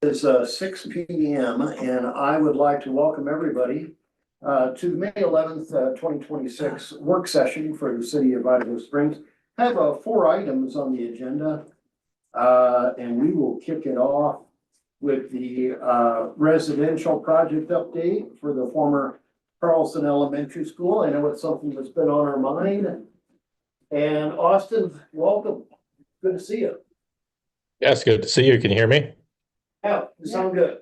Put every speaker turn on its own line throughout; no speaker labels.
It's 6 p.m. and I would like to welcome everybody to the May 11th, 2026 work session for the city of Idaho Springs. I have 4 items on the agenda, and we will kick it off with the residential project update for the former Carlson Elementary School. I know it's something that's been on our mind. And Austin, welcome. Good to see you.
Yes, good to see you. Can you hear me?
Yeah, you sound good.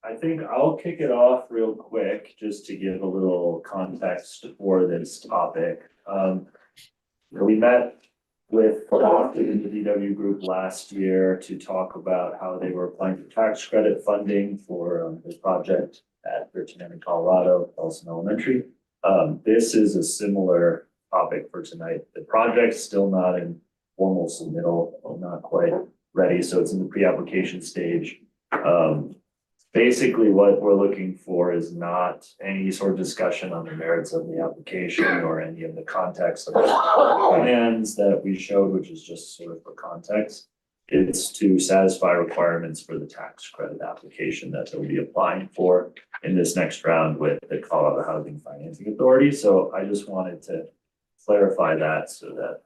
I think I'll kick it off real quick, just to give a little context for this topic. We met with the DW group last year to talk about how they were applying for tax credit funding for the project at Virginia, Colorado, Carlson Elementary. This is a similar topic for tonight. The project's still not in formal submittal, not quite ready, so it's in the pre-application stage. Basically what we're looking for is not any sort of discussion on the merits of the application or any of the context of the plans that we showed, which is just sort of for context. It's to satisfy requirements for the tax credit application that they'll be applying for in this next round with the Colorado Housing Financing Authority. So I just wanted to clarify that so that,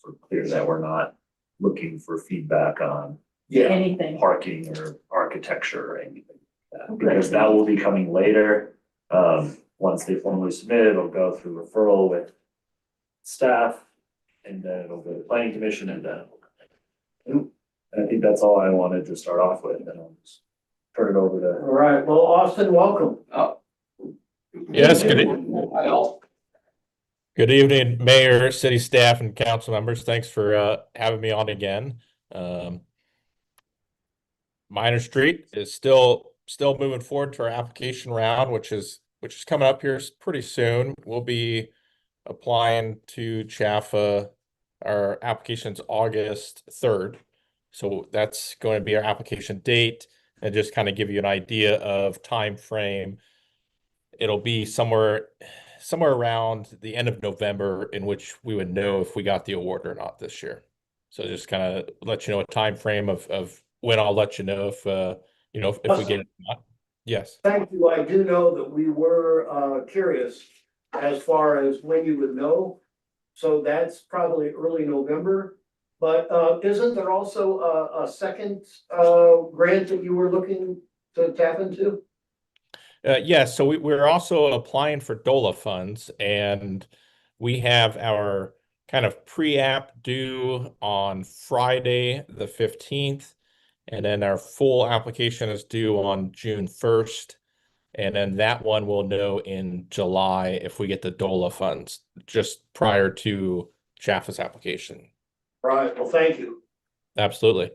sort of clear that we're not looking for feedback on
anything,
parking or architecture or anything like that, because that will be coming later. Once they formally submit, it'll go through referral with staff, and then it'll go to the planning commission, and then and I think that's all I wanted to start off with, and I'll just turn it over to.
All right, well, Austin, welcome.
Yes, good evening, Mayor, city staff, and council members. Thanks for having me on again. Minor Street is still moving forward to our application round, which is coming up here pretty soon. We'll be applying to CHFA. Our application's August 3rd, so that's going to be our application date. And just kind of give you an idea of time frame, it'll be somewhere around the end of November in which we would know if we got the award or not this year. So just kind of let you know a time frame of when I'll let you know if if we get it or not. Yes.
Thank you. I do know that we were curious as far as when you would know. So that's probably early November. But isn't there also a second grant that you were looking to tap into?
Yes, so we're also applying for DOLA funds, and we have our kind of pre-app due on Friday the 15th, and then our full application is due on June 1st, and then that one we'll know in July if we get the DOLA funds, just prior to CHFA's application.
Right, well, thank you.
Absolutely.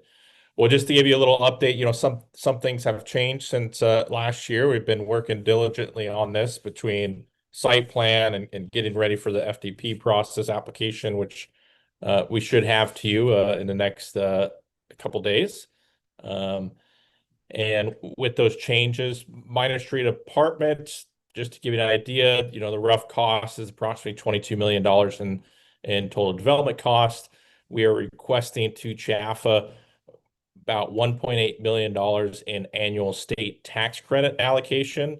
Well, just to give you a little update, some things have changed since last year. We've been working diligently on this between site plan and getting ready for the FDP process application, which we should have to you in the next couple days. And with those changes, Minor Street apartments, just to give you an idea, the rough cost is approximately $22 million in total development cost. We are requesting to CHFA about $1.8 million in annual state tax credit allocation,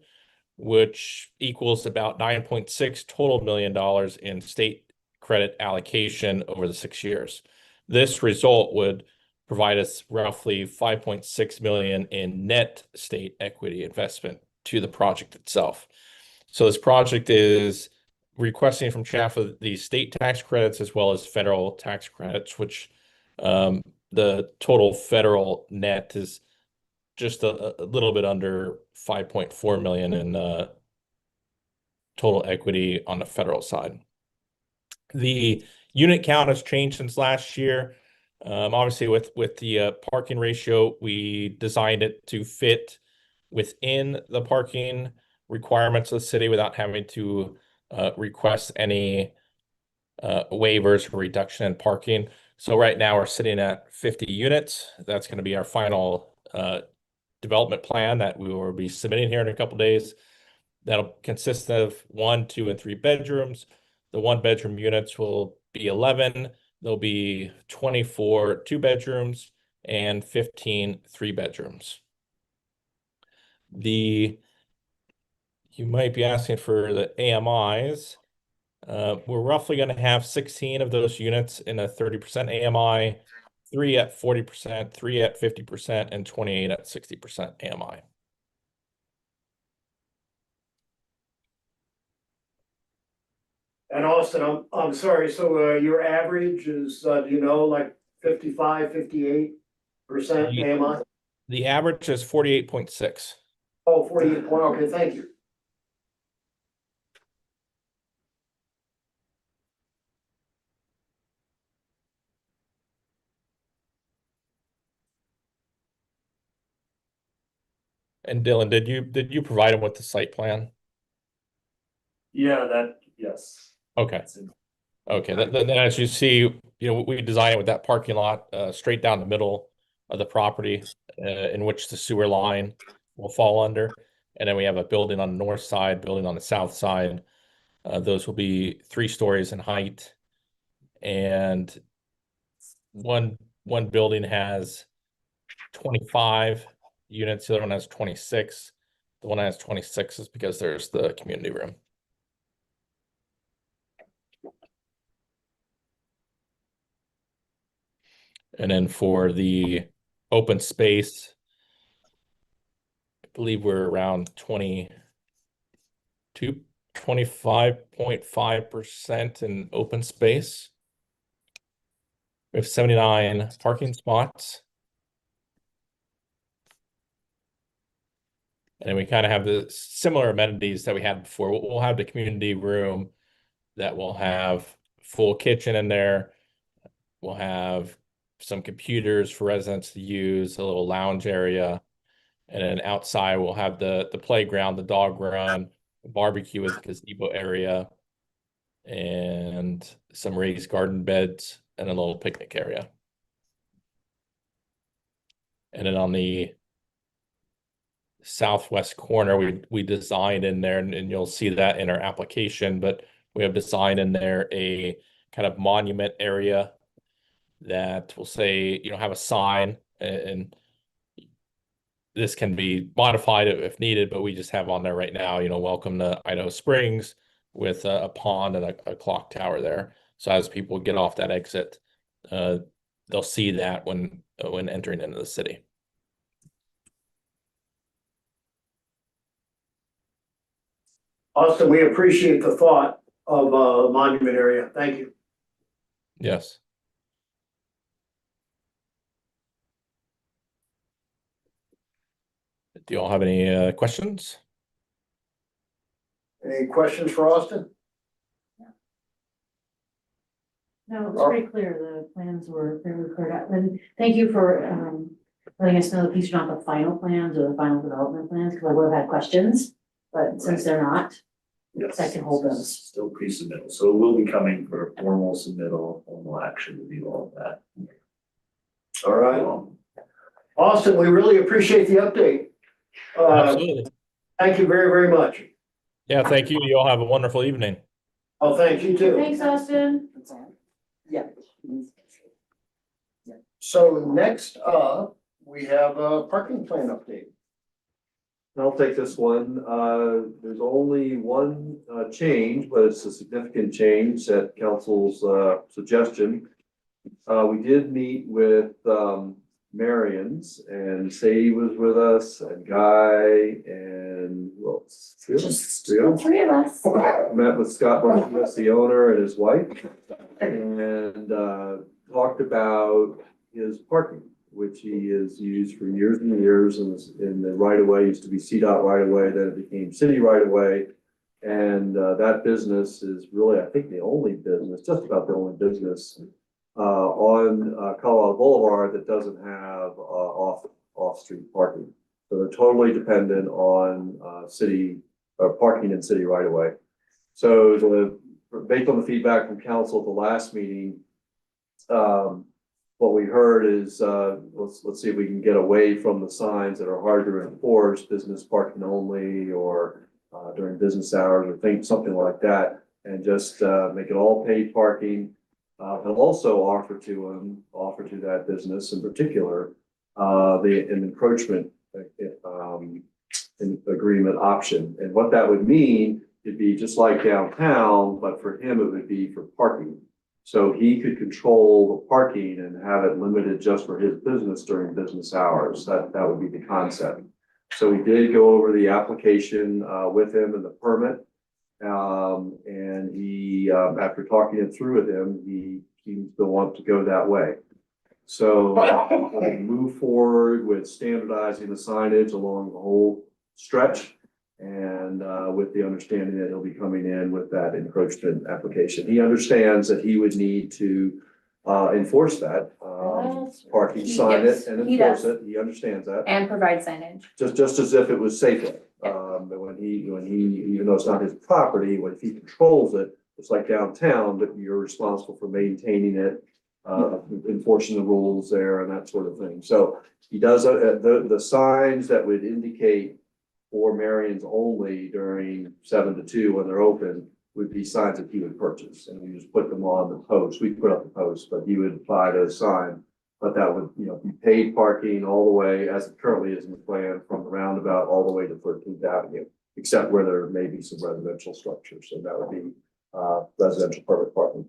which equals about 9.6 total million dollars in state credit allocation over the 6 years. This result would provide us roughly 5.6 million in net state equity investment to the project itself. So this project is requesting from CHFA the state tax credits as well as federal tax credits, which the total federal net is just a little bit under 5.4 million in total equity on the federal side. The unit count has changed since last year. Obviously, with the parking ratio, we designed it to fit within the parking requirements of the city without having to request any waivers for reduction in parking. So right now we're sitting at 50 units. That's going to be our final development plan that we will be submitting here in a couple days. That'll consist of 1, 2, and 3 bedrooms. The 1-bedroom units will be 11. There'll be 24 2 bedrooms and 15 3-bedrooms. You might be asking for the AMIs. We're roughly going to have 16 of those units in a 30% AMI, 3 at 40%, 3 at 50%, and 28 at 60% AMI.
And Austin, I'm sorry, so your average is, do you know, like 55, 58% AMI?
The average is 48.6.
Oh, 48 point, okay, thank you.
And Dylan, did you provide him with the site plan?
Yeah, yes.
Okay. Okay, then as you see, we designed it with that parking lot straight down the middle of the property in which the sewer line will fall under. And then we have a building on the north side, building on the south side. Those will be 3 stories in height. And one building has 25 units, the other one has 26. The one that has 26 is because there's the community room. And then for the open space, I believe we're around 25.5% in open space. We have 79 parking spots. And we kind of have the similar amenities that we had before. We'll have the community room that will have full kitchen in there. We'll have some computers for residents to use, a little lounge area. And then outside we'll have the playground, the dog run, barbecue with gazebo area, and some raised garden beds and a little picnic area. And then on the southwest corner, we designed in there, and you'll see that in our application, but we have designed in there a kind of monument area that will say, have a sign, and this can be modified if needed, but we just have on there right now, welcome to Idaho Springs, with a pond and a clock tower there. So as people get off that exit, they'll see that when entering into the city.
Austin, we appreciate the thought of a monument area. Thank you.
Yes. Do you all have any questions?
Any questions for Austin?
No, it was pretty clear. The plans were very clear. And thank you for letting us know that these are not the final plans or the final development plans, because I would have had questions, but since they're not,
Yes,
I can hold those.
Still pre-submittal, so it will be coming for formal submittal, formal action review, all of that.
All right. Austin, we really appreciate the update.
Absolutely.
Thank you very, very much.
Yeah, thank you. You all have a wonderful evening.
Oh, thank you too.
Thanks, Austin.
Yeah.
So next up, we have a parking plan update.
I'll take this one. There's only one change, but it's a significant change at council's suggestion. We did meet with Marion's, and Sadie was with us, and Guy, and who else?
Just
Three of us?
3 of us.
Met with Scott Martinez, the owner, and his wife, and talked about his parking, which he has used for years and years, in the right of way. Used to be CDOT right of way, then it became city right of way. And that business is really, I think, the only business, just about the only business on Colorado Boulevard that doesn't have off-street parking. So they're totally dependent on city parking in city right of way. So based on the feedback from council at the last meeting, what we heard is let's see if we can get away from the signs that are hard to enforce, business parking only, or during business hours, or something like that, and just make it all paid parking. and also offer to that business in particular, an encroachment, an agreement option. And what that would mean, it'd be just like downtown, but for him, it would be for parking. So he could control the parking and have it limited just for his business during business hours. That would be the concept. So we did go over the application, with him and the permit. And he, after talking it through with him, he seems to want to go that way. So we move forward with standardizing the signage along the whole stretch. And with the understanding that he'll be coming in with that encroachment application. He understands that he would need to enforce that, parking, sign it and
He
enforce
does.
it. He understands that.
And provide signage.
Just as if it was safer. But when he, even though it's not his property, if he controls it, it's like downtown, but you're responsible for maintaining it, enforcing the rules there and that sort of thing. So he does, the signs that would indicate for Marion's only during 7 to 2 when they're open would be signs that he would purchase, and we just put them on the post. We put up the post, but he would buy those signs. But that would, be paid parking all the way, as it currently is in the plan, from the roundabout all the way to 13th Avenue, except where there may be some residential structures, so that would be residential permit parking.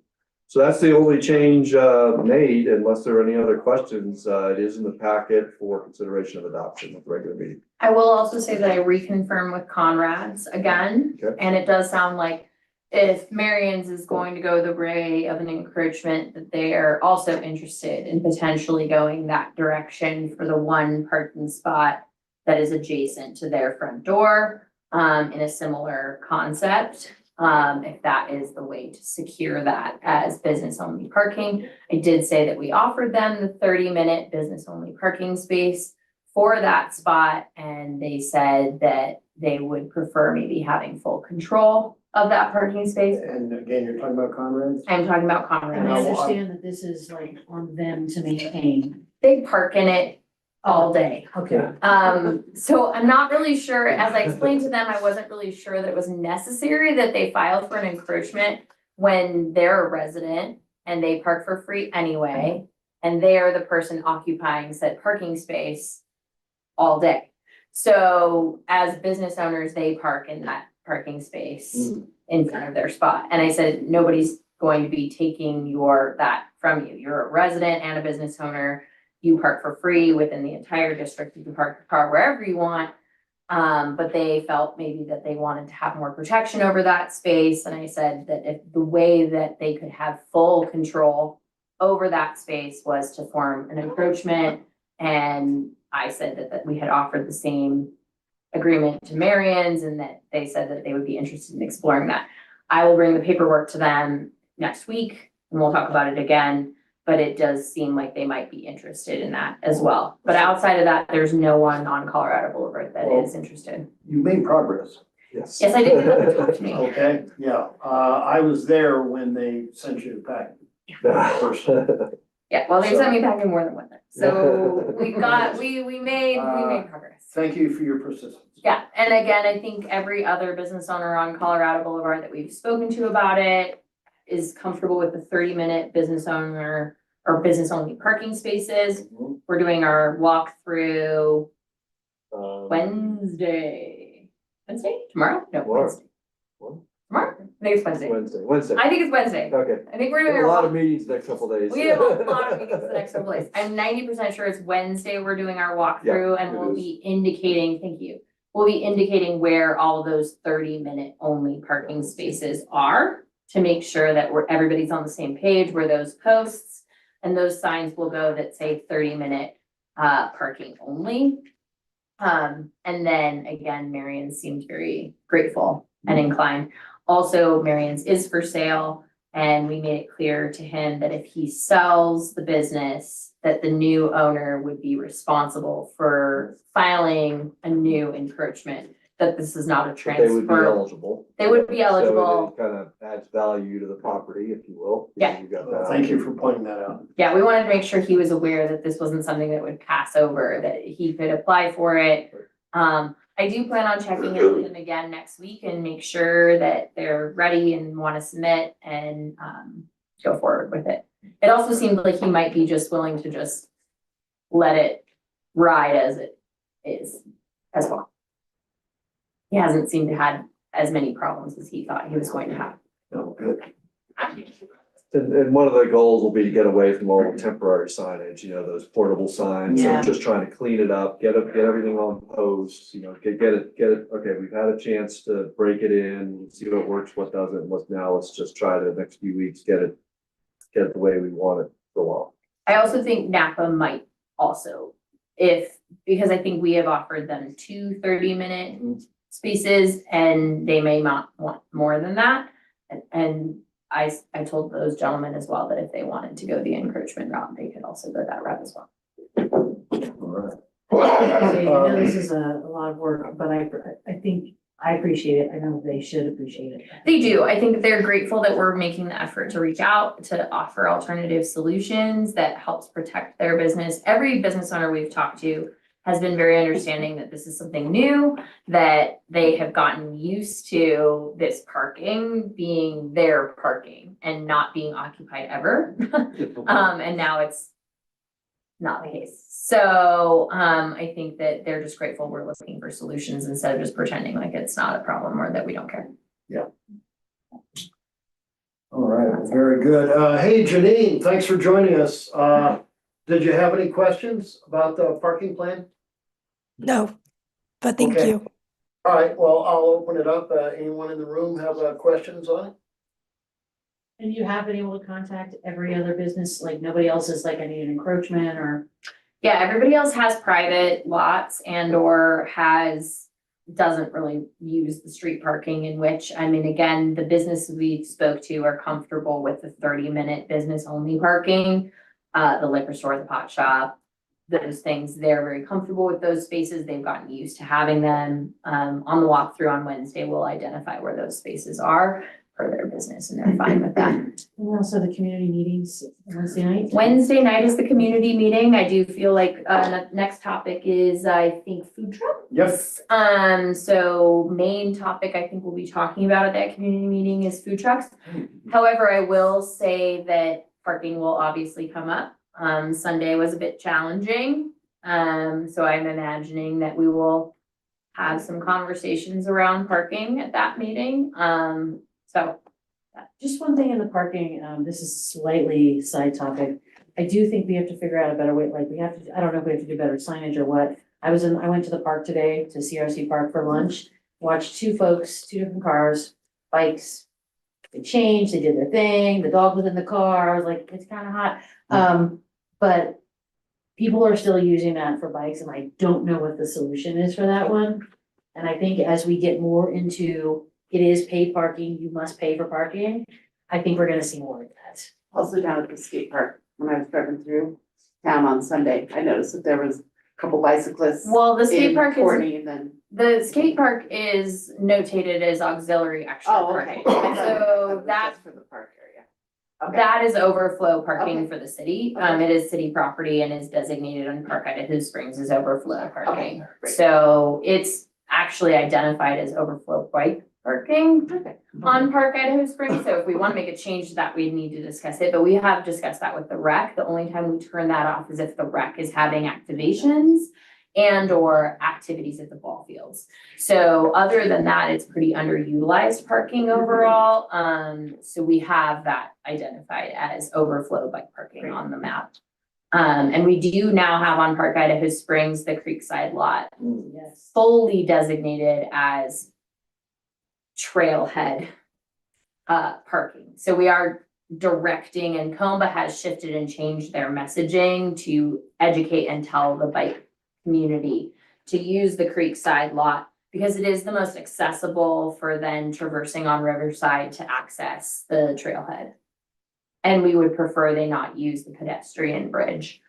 So that's the only change made, unless there are any other questions. It is in the packet for consideration of adoption at the regular meeting.
I will also say that I reconfirmed with Conrad's again,
Okay.
and it does sound like if Marion's is going to go the way of an encroachment, that they are also interested in potentially going that direction for the one parking spot that is adjacent to their front door, in a similar concept. If that is the way to secure that as business only parking. I did say that we offered them the 30-minute business only parking space for that spot, and they said that they would prefer maybe having full control of that parking space.
And again, you're talking about Conrad's?
I'm talking about
And I
Conrad's.
understand that this is like on them to maintain.
They park in it all day.
Okay.
So I'm not really sure, as I explained to them, I wasn't really sure that it was necessary that they filed for an encroachment when they're a resident and they park for free anyway, and they are the person occupying said parking space all day. So as business owners, they park in that parking space in front of their spot. And I said, nobody's going to be taking that from you. You're a resident and a business owner. You park for free within the entire district. You can park your car wherever you want. But they felt maybe that they wanted to have more protection over that space. And I said that if the way that they could have full control over that space was to form an encroachment. And I said that we had offered the same agreement to Marion's, and that they said that they would be interested in exploring that. I will bring the paperwork to them next week and we'll talk about it again. But it does seem like they might be interested in that as well. But outside of that, there's no one on Colorado Boulevard that is interested.
You made progress.
Yes.
Yes, I did get them to talk to me.
Okay, yeah, I was there when they sent you the packet.
Yeah, well, they sent me back in more than one time. So we made progress.
Thank you for your persistence.
Yeah, and again, I think every other business owner on Colorado Boulevard that we've spoken to about it is comfortable with the 30-minute business owner or business only parking spaces.
Mhm.
We're doing our walkthrough
Wednesday.
Wednesday? Tomorrow? No,
Tomorrow.
Wednesday.
What?
Tomorrow? I think it's Wednesday.
Wednesday.
I think it's Wednesday.
Okay.
I think we're
We
doing
have a
our
lot of meetings next couple days.
We have a lot of meetings the next couple days. I'm 90% sure it's Wednesday we're doing our walkthrough, and
it
we'll
is.
be indicating, thank you. We'll be indicating where all of those 30-minute only parking spaces are to make sure that everybody's on the same page where those posts and those signs will go that say 30-minute parking only. And then again, Marion seemed very grateful and inclined. Also, Marion's is for sale, and we made it clear to him that if he sells the business, that the new owner would be responsible for filing a new encroachment, that this is not a
But they would be
transfer.
eligible.
They would be eligible.
So it kind of adds value to the property, if you will.
Yeah.
You got
Well,
that.
thank you for pointing that out.
Yeah, we wanted to make sure he was aware that this wasn't something that would pass over, that he could apply for it. I do plan on checking in with him again next week and make sure that they're ready and want to submit, and go forward with it. It also seemed like he might be just willing to just let it ride as it is as well. He hasn't seemed to have as many problems as he thought he was going to have.
Oh, good.
And one of the goals will be to get away from all the temporary signage, those portable signs, so
Yeah.
just trying to clean it up, get everything on posts, get it, okay, we've had a chance to break it in, see what works, what doesn't, let's just try to, the next few weeks, get it the way we want it for a while.
I also think Napa might also, because I think we have offered them 2 30-minute spaces and they may not want more than that. And I told those gentlemen as well that if they wanted to go the encroachment route, they could also go that route as well.
All
So, I know
right.
this is a lot of work, but I think I appreciate it. I know they should appreciate it.
They do. I think they're grateful that we're making the effort to reach out to offer alternative solutions that helps protect their business. Every business owner we've talked to has been very understanding that this is something new, that they have gotten used to this parking being their parking and not being occupied ever. And now it's not the case. So I think that they're just grateful we're looking for solutions instead of just pretending like it's not a problem or that we don't care.
All right, very good. Hey, Janine, thanks for joining us. Did you have any questions about the parking plan?
No, but thank
Okay.
you.
All right, well, I'll open it up. Anyone in the room have questions on it?
And you have been able to contact every other business, like nobody else is like, I need an encroachment or?
Yeah, everybody else has private lots and or doesn't really use the street parking, in which, I mean, again, the businesses we spoke to are comfortable with the 30-minute business only parking. The liquor store, the pot shop, those things, they're very comfortable with those spaces. They've gotten used to having them. On the walkthrough on Wednesday, we'll identify where those spaces are for their business and they're fine with that.
And also the community meetings Wednesday night?
Wednesday night is the community meeting. I do feel like the next topic is, I think, food truck.
Yes.
So main topic I think we'll be talking about at that community meeting is food trucks. However, I will say that parking will obviously come up. Sunday was a bit challenging. So I'm imagining that we will have some conversations around parking at that meeting. So
Just one thing in the parking, this is slightly side topic. I do think we have to figure out a better way, like we have to, I don't know if we have to do better signage or what. I went to the park today, to CRC Park for lunch, watched 2 folks, 2 different cars, bikes. They changed, they did their thing, the dog was in the car, I was like, it's kind of hot. But people are still using that for bikes and I don't know what the solution is for that one. And I think as we get more into, it is paid parking, you must pay for parking, I think we're gonna see more of that.
Also down at the skate park, when I was driving through town on Sunday, I noticed that there was a couple bicyclists.
well, the skate
in
park is,
Courtney and then.
the skate park is notated as auxiliary extra
Oh, okay.
parking. So
That was
that
just for the park area. Okay.
That is overflow parking
Okay.
for the city.
Okay.
It is city property and is designated on Park Idaho Springs as overflow parking.
Okay, great.
So it's actually identified as overflow bike parking
Okay.
on Park Idaho Springs. So if we want to make a change to that, we'd need to discuss it, but we have discussed that with the rec. The only time we turn that off is if the rec is having activations and or activities at the ball fields. So other than that, it's pretty underutilized parking overall. So we have that identified as overflow bike parking on the map. And we do now have on Park Idaho Springs, the Creekside lot
Yes.
fully designated as trailhead parking. So we are directing, and Comba has shifted and changed their messaging to educate and tell the bike community to use the Creekside lot because it is the most accessible for then traversing on Riverside to access the trailhead. And we would prefer they not use the pedestrian bridge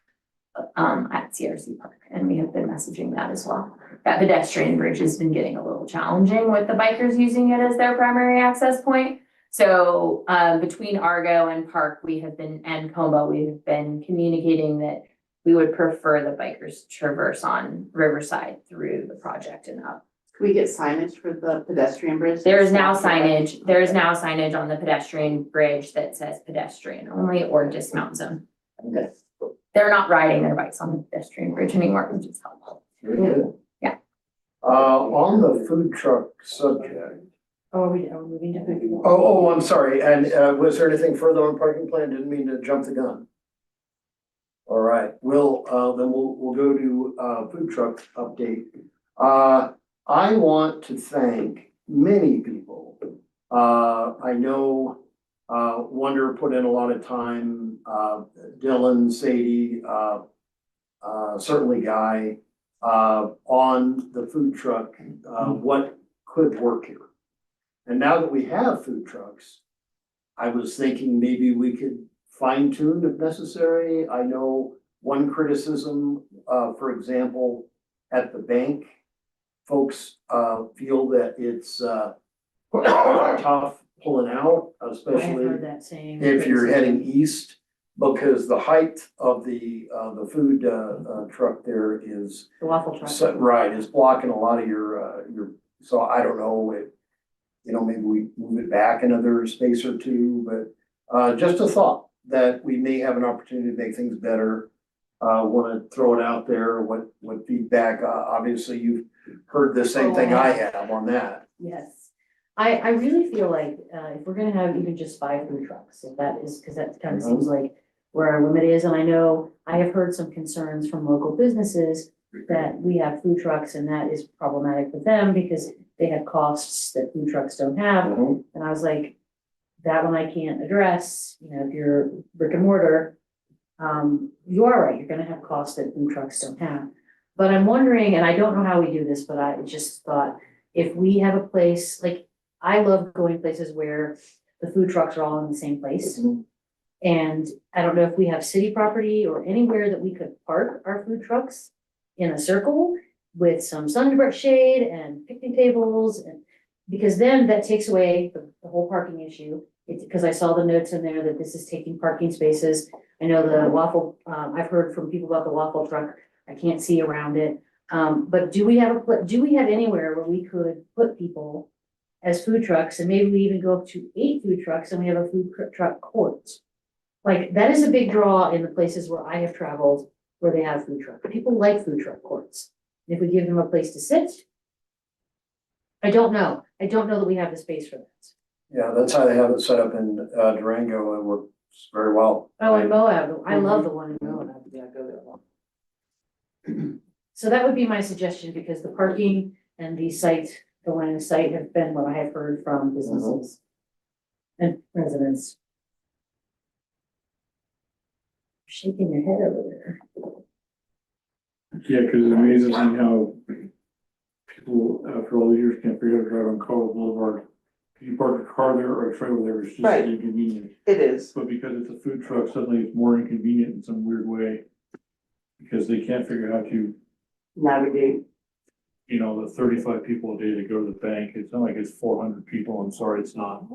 at CRC Park, and we have been messaging that as well. That pedestrian bridge has been getting a little challenging with the bikers using it as their primary access point. So between Argo and Park, and Comba, we have been communicating that we would prefer the bikers traverse on Riverside through the project and up.
Can we get signage for the pedestrian bridge?
There is now signage on the pedestrian bridge that says pedestrian only or dismount zone.
Good.
They're not riding their bikes on the pedestrian bridge anymore, which is helpful.
Very good.
Yeah.
On the food truck subject.
Oh, are we moving to food?
Oh, I'm sorry. And, was there anything further on parking plan? Didn't mean to jump the gun. All right, then we'll go to, food truck update. I want to thank many people. I know, Wonder put in a lot of time, Dylan, Sadie, certainly Guy, on the food truck, what could work here. And now that we have food trucks, I was thinking maybe we could fine tune if necessary. I know one criticism, for example, at the bank, folks, feel that it's, tough pulling out,
I have
especially
heard that same.
if you're
criticism.
heading east, because the height of the food, truck there is,
The waffle truck.
right, is blocking a lot of your, so I don't know, maybe we move it back another space or two, but, just a thought that we may have an opportunity to make things better. Want to throw it out there, what feedback, obviously you've heard the same thing I have on that.
Yes, I really feel like, if we're gonna have even just 5 food trucks, if that is, because that kind of seems like where our limit is, and I know I have heard some concerns from local businesses that we have food trucks and that is problematic for them because they have costs that food trucks don't have,
Mhm.
and I was like, that one I can't address, if you're brick and mortar, you are right, you're gonna have costs that food trucks don't have. But I'm wondering, and I don't know how we do this, but I just thought, if we have a place, like, I love going places where the food trucks are all in the same place.
Mhm.
And I don't know if we have city property or anywhere that we could park our food trucks in a circle with some shade and picnic tables and, because then that takes away the whole parking issue. It's because I saw the notes in there that this is taking parking spaces. I know the waffle, I've heard from people about the waffle truck. I can't see around it. But do we have anywhere where we could put people as food trucks and maybe we even go up to 8 food trucks and we have a food truck court? Like, that is a big draw in the places where I have traveled where they have food truck. People like food truck courts. If we give them a place to sit, I don't know that we have the space for that.
Yeah, that's how they have it set up in, Durango and works very well.
Oh, in Moab, I love the one in Moab.
Yeah, go there.
So that would be my suggestion, because the parking and the line of sight have been what I have heard from businesses and residents. Shaking your head over there.
Yeah, because it amazes me how people, after all these years, can't figure out to drive on Colorado Boulevard. If you park a car there or a trailer there, it's just
Right.
inconvenient.
It is.
But because it's a food truck, suddenly it's more inconvenient in some weird way. Because they can't figure out how to,
Navigate.
the 35 people a day to go to the bank, it's not like it's 400 people, I'm sorry, it's not.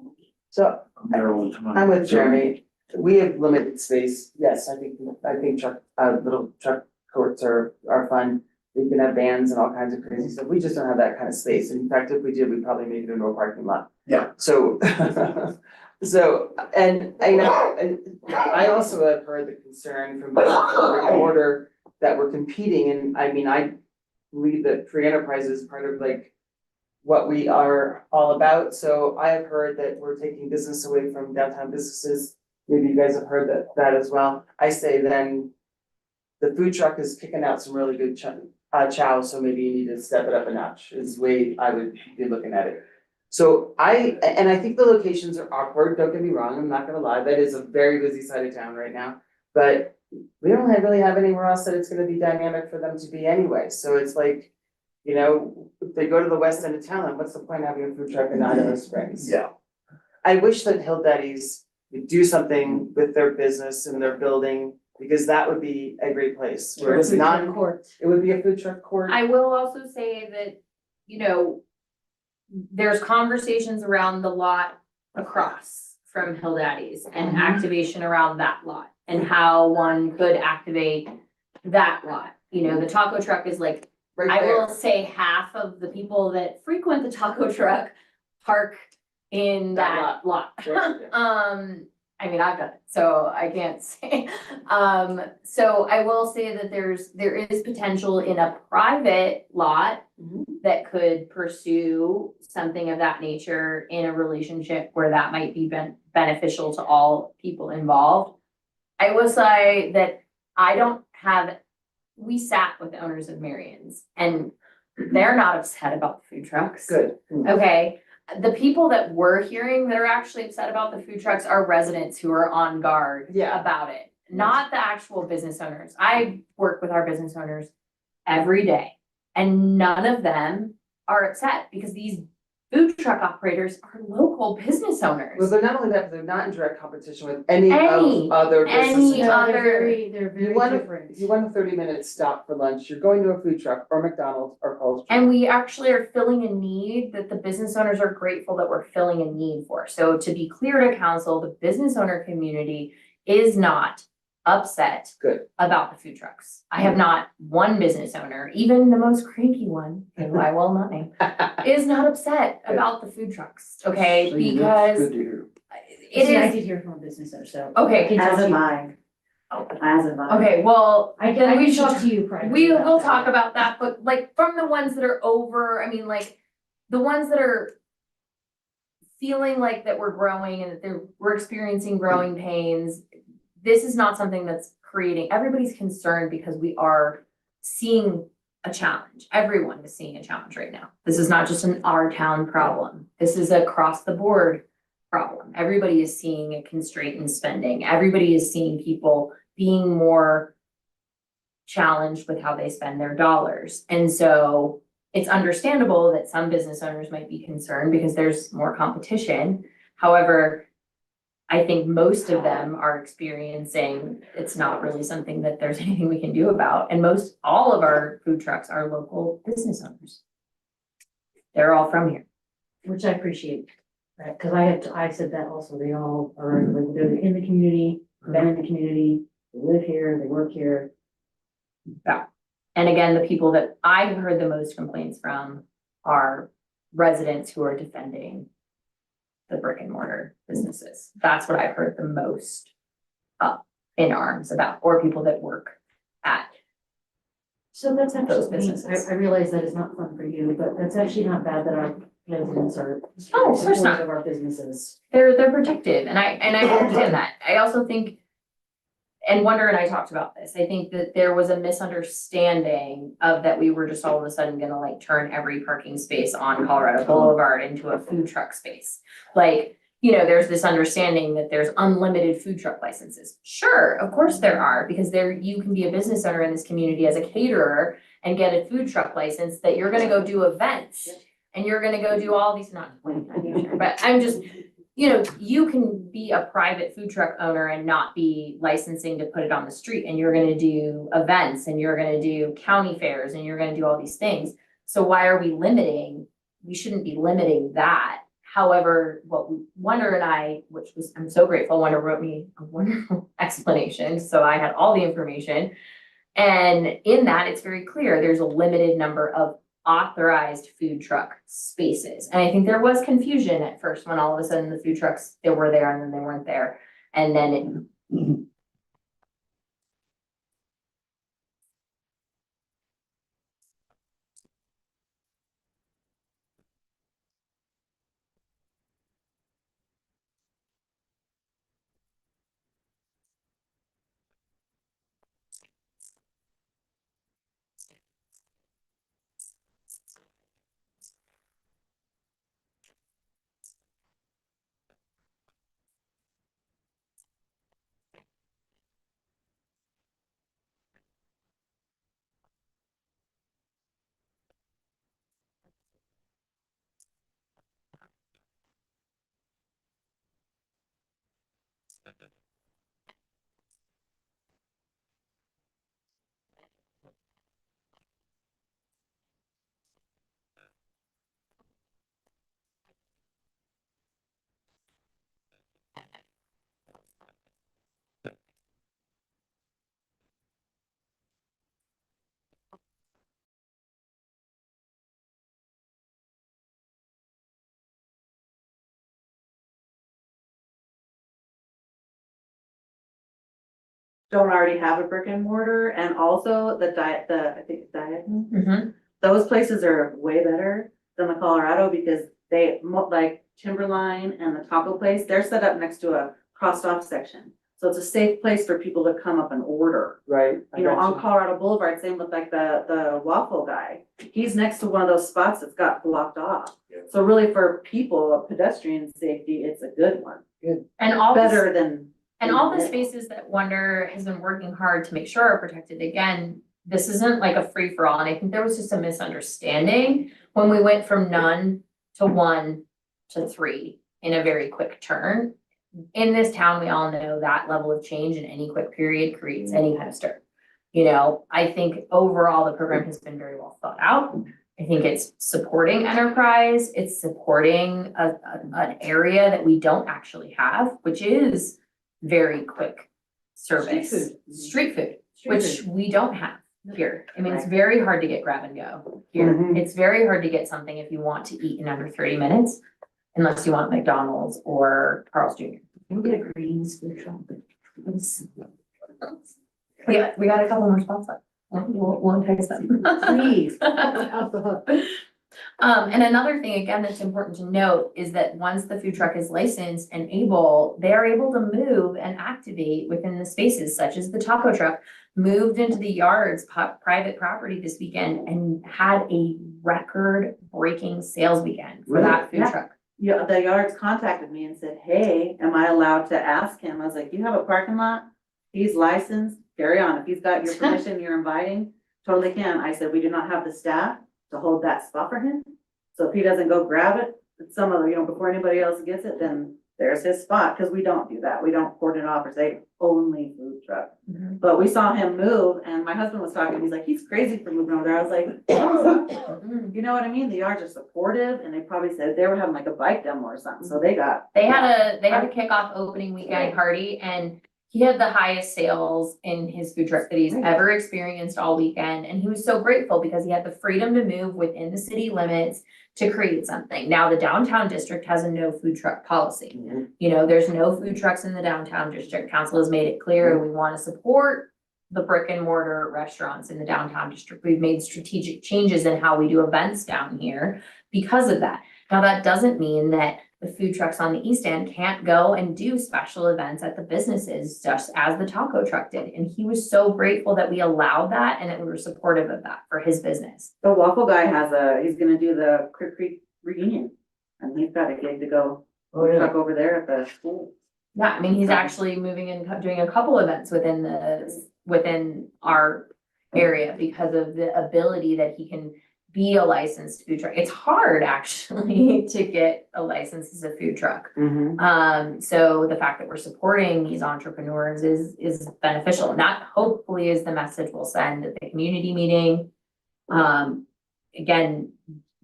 So
I'm there all the time.
I'm with Jeremy. We have limited space. Yes, I think little truck courts are fun. We can have vans and all kinds of crazy stuff. We just don't have that kind of space. In fact, if we did, we'd probably make it into a parking lot.
Yeah.
So, and I also have heard the concern from the order that we're competing, and I mean, I believe that free enterprise is part of like what we are all about. So I have heard that we're taking business away from downtown businesses. Maybe you guys have heard that as well. I say then the food truck is kicking out some really good chow, so maybe you need to step it up a notch, is the way I would be looking at it. So I think the locations are awkward, don't get me wrong, I'm not gonna lie, that is a very busy side of town right now. But we don't really have anywhere else that it's gonna be dynamic for them to be anyway, so it's like, if they go to the west end of town, then what's the point of having a food truck in Idaho Springs?
Yeah.
I wish that Hill Daddies would do something with their business and their building, because that would be a great place where it's
Food truck
not,
court.
it would be a food truck court.
I will also say that, there's conversations around the lot across from Hill Daddies and activation around that lot and how one could activate that lot. The taco truck is like
right
I will
there.
say half of the people that frequent the taco truck park in that lot.
Right,
I mean, I've done it, so I can't say. So I will say that there is potential in a private lot
Mhm.
that could pursue something of that nature in a relationship where that might be beneficial to all people involved. I will say that I don't have, we sat with the owners of Marion's and they're not upset about the food trucks.
Good.
Okay, the people that we're hearing that are actually upset about the food trucks are residents who are on guard
Yeah.
about it, not the actual business owners. I work with our business owners every day, and none of them are upset because these food truck operators are local business
Well,
owners.
they're not only that, but they're not in direct competition with any
Any-
of other
any
businesses.
No,
other-
they're
You
very
want
different.
if you want a 30-minute stop for lunch, you're going to a food truck or McDonald's or Cold.
And we actually are filling a need that the business owners are grateful that we're filling a need for. So to be clear to council, the business owner community is not upset
Good.
about the food trucks. I have not one business owner, even the most cranky one, who I will not name, is not upset
Good.
about the food trucks, okay?
See, that's
Because
good to hear.
it
See, I
is,
did hear from a business owner, so.
Okay,
I can
As
talk to
of
you.
mine.
Oh.
As of mine.
okay, well,
I
then
can,
we
we
should-
talk to you privately.
we
about
will
that.
talk about that, but like from the ones that are over, I mean, like the ones that are feeling like that we're growing and that we're experiencing growing pains. This is not something that's creating, everybody's concerned because we are seeing a challenge. Everyone is seeing a challenge right now. This is not just an our town problem. This is across the board problem. Everybody is seeing a constraint in spending. Everybody is seeing people being more challenged with how they spend their dollars. And so it's understandable that some business owners might be concerned because there's more competition. However, I think most of them are experiencing it's not really something that there's anything we can do about. And all of our food trucks are local business owners. They're all from here.
Which I appreciate, right, cause I said that also, they all are, like, they're in the community, been in the community, they live here, they work here.
And again, the people that I've heard the most complaints from are residents who are defending the brick and mortar businesses. That's what I've heard the most up in arms about, or people that work at.
So that's
Those
actually,
businesses.
I realize that is not fun for you, but that's actually not bad that our residents are.
Oh, of course not.
supportive of our businesses.
They're protective, and I understand that. I also think, and Wonder and I talked about this, I think that there was a misunderstanding of that we were just all of a sudden gonna like turn every parking space on Colorado Boulevard into a food truck space. Like, you know, there's this understanding that there's unlimited food truck licenses. Sure, of course there are, because you can be a business owner in this community as a caterer and get a food truck license that you're gonna go do events. And you're gonna go do all these, not, but I'm just, you know, you can be a private food truck owner and not be licensing to put it on the street, and you're gonna do events, and you're gonna do county fairs, and you're gonna do all these things. So why are we limiting? We shouldn't be limiting that. However, Wonder and I, which was, I'm so grateful, Wonder wrote me a wonderful explanation, so I had all the information. And in that, it's very clear, there's a limited number of authorized food truck spaces. And I think there was confusion at first when all of a sudden the food trucks, they were there and then they weren't there. And then it
don't already have a brick and mortar, and also I think Diet,
Mhm.
those places are way better than the Colorado because like Timberline and the taco place, they're set up next to a crossed off section. So it's a safe place for people to come up and order.
Right.
You know, on Colorado Boulevard, same with like the waffle guy. He's next to one of those spots that's got blocked off.
Yeah.
So really for people, pedestrian safety, it's a good one.
And all this.
Better than.
And all the spaces that Wonder has been working hard to make sure are protected, again, this isn't like a free for all, and I think there was just a misunderstanding when we went from none to 1 to 3 in a very quick turn. In this town, we all know that level of change in any quick period creates any kind of stir. You know, I think overall the program has been very well thought out. I think it's supporting enterprise, it's supporting an area that we don't actually have, which is very quick service. Street food, which we don't have here. I mean, it's very hard to get grab and go here.
Mhm.
It's very hard to get something if you want to eat in under 30 minutes, unless you want McDonald's or Carl's Jr.
Can we get a greens food truck?
We got a couple more spots left. We'll entice them.
Please. Off the hook.
And another thing, again, that's important to note is that once the food truck is licensed and able, they are able to move and activate within the spaces, such as the taco truck moved into the yards, private property this weekend, and had a record-breaking sales weekend for that food
Yeah.
truck.
Yeah, the yards contacted me and said, hey, am I allowed to ask him? I was like, you have a parking lot? He's licensed, carry on. If he's got your permission, you're inviting, totally can. I said, we do not have the staff to hold that spot for him. So if he doesn't go grab it, some other, before anybody else gets it, then there's his spot, because we don't do that. We don't cordon it off or say only food truck.
Mhm.
But we saw him move, and my husband was talking, he's like, he's crazy for moving over there. I was like,
Mhm.
you know what I mean? The yards are supportive, and they probably said they were having like a bike demo or something, so they got.
They had a kickoff opening weekend party, and he had the highest sales in his food truck that he's ever experienced all weekend. And he was so grateful because he had the freedom to move within the city limits to create something. Now, the downtown district has a no food truck policy. You know, there's no food trucks in the downtown district. Council has made it clear we want to support the brick and mortar restaurants in the downtown district. We've made strategic changes in how we do events down here because of that. Now, that doesn't mean that the food trucks on the east end can't go and do special events at the businesses, just as the taco truck did. And he was so grateful that we allowed that and that we were supportive of that for his business.
The waffle guy he's gonna do the Crick Creek reunion, and he's got a gig to go truck over there at the school.
Yeah, I mean, he's actually moving and doing a couple events within our area because of the ability that he can be a licensed food truck. It's hard actually to get a license as a food truck. So the fact that we're supporting these entrepreneurs is beneficial. And that hopefully is the message we'll send at the community meeting. Again,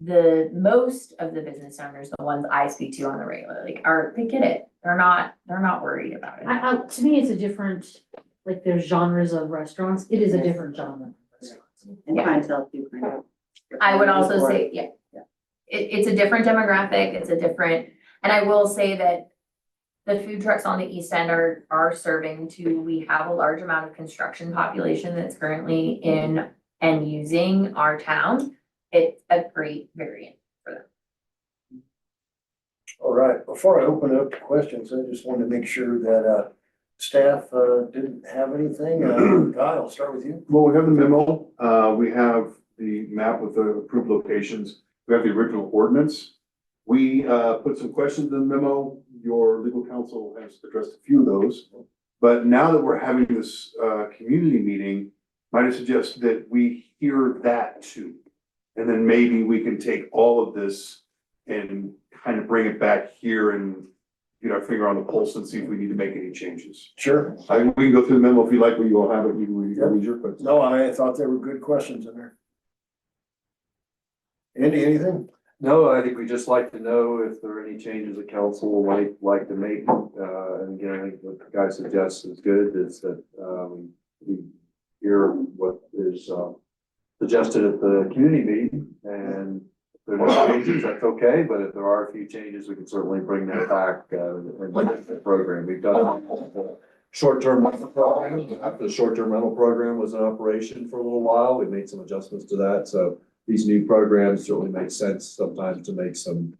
the most of the business owners, the ones I speak to on the regular, they get it. They're not worried about it.
To me, it's a different, like there's genres of restaurants. It is a different genre.
And clientele too.
I would also say, it's a different demographic, it's a different, and I will say that the food trucks on the east end are serving we have a large amount of construction population that's currently in and using our town. It's a great variant for them.
All right, before I open it up to questions, I just wanted to make sure that staff didn't have anything. Guy, I'll start with you.
Well, we have the memo, we have the map with the approved locations, we have the original ordinance. We put some questions in the memo, your legal counsel has addressed a few of those. But now that we're having this community meeting, might I suggest that we hear that too? And then maybe we can take all of this and kind of bring it back here and get our finger on the pulse and see if we need to make any changes.
Sure.
We can go through the memo if you like, we all have it, you can read your questions.
No, I thought there were good questions in there. Andy, anything?
No, I think we just like to know if there are any changes the council might like to make. And again, I think what the guy suggests is good, is that we hear what is suggested at the community meeting. And if there are no changes, that's okay, but if there are a few changes, we can certainly bring that back and look at the program. We've done short-term rental program. After the short-term rental program was in operation for a little while, we made some adjustments to that, so these new programs certainly make sense sometimes to make some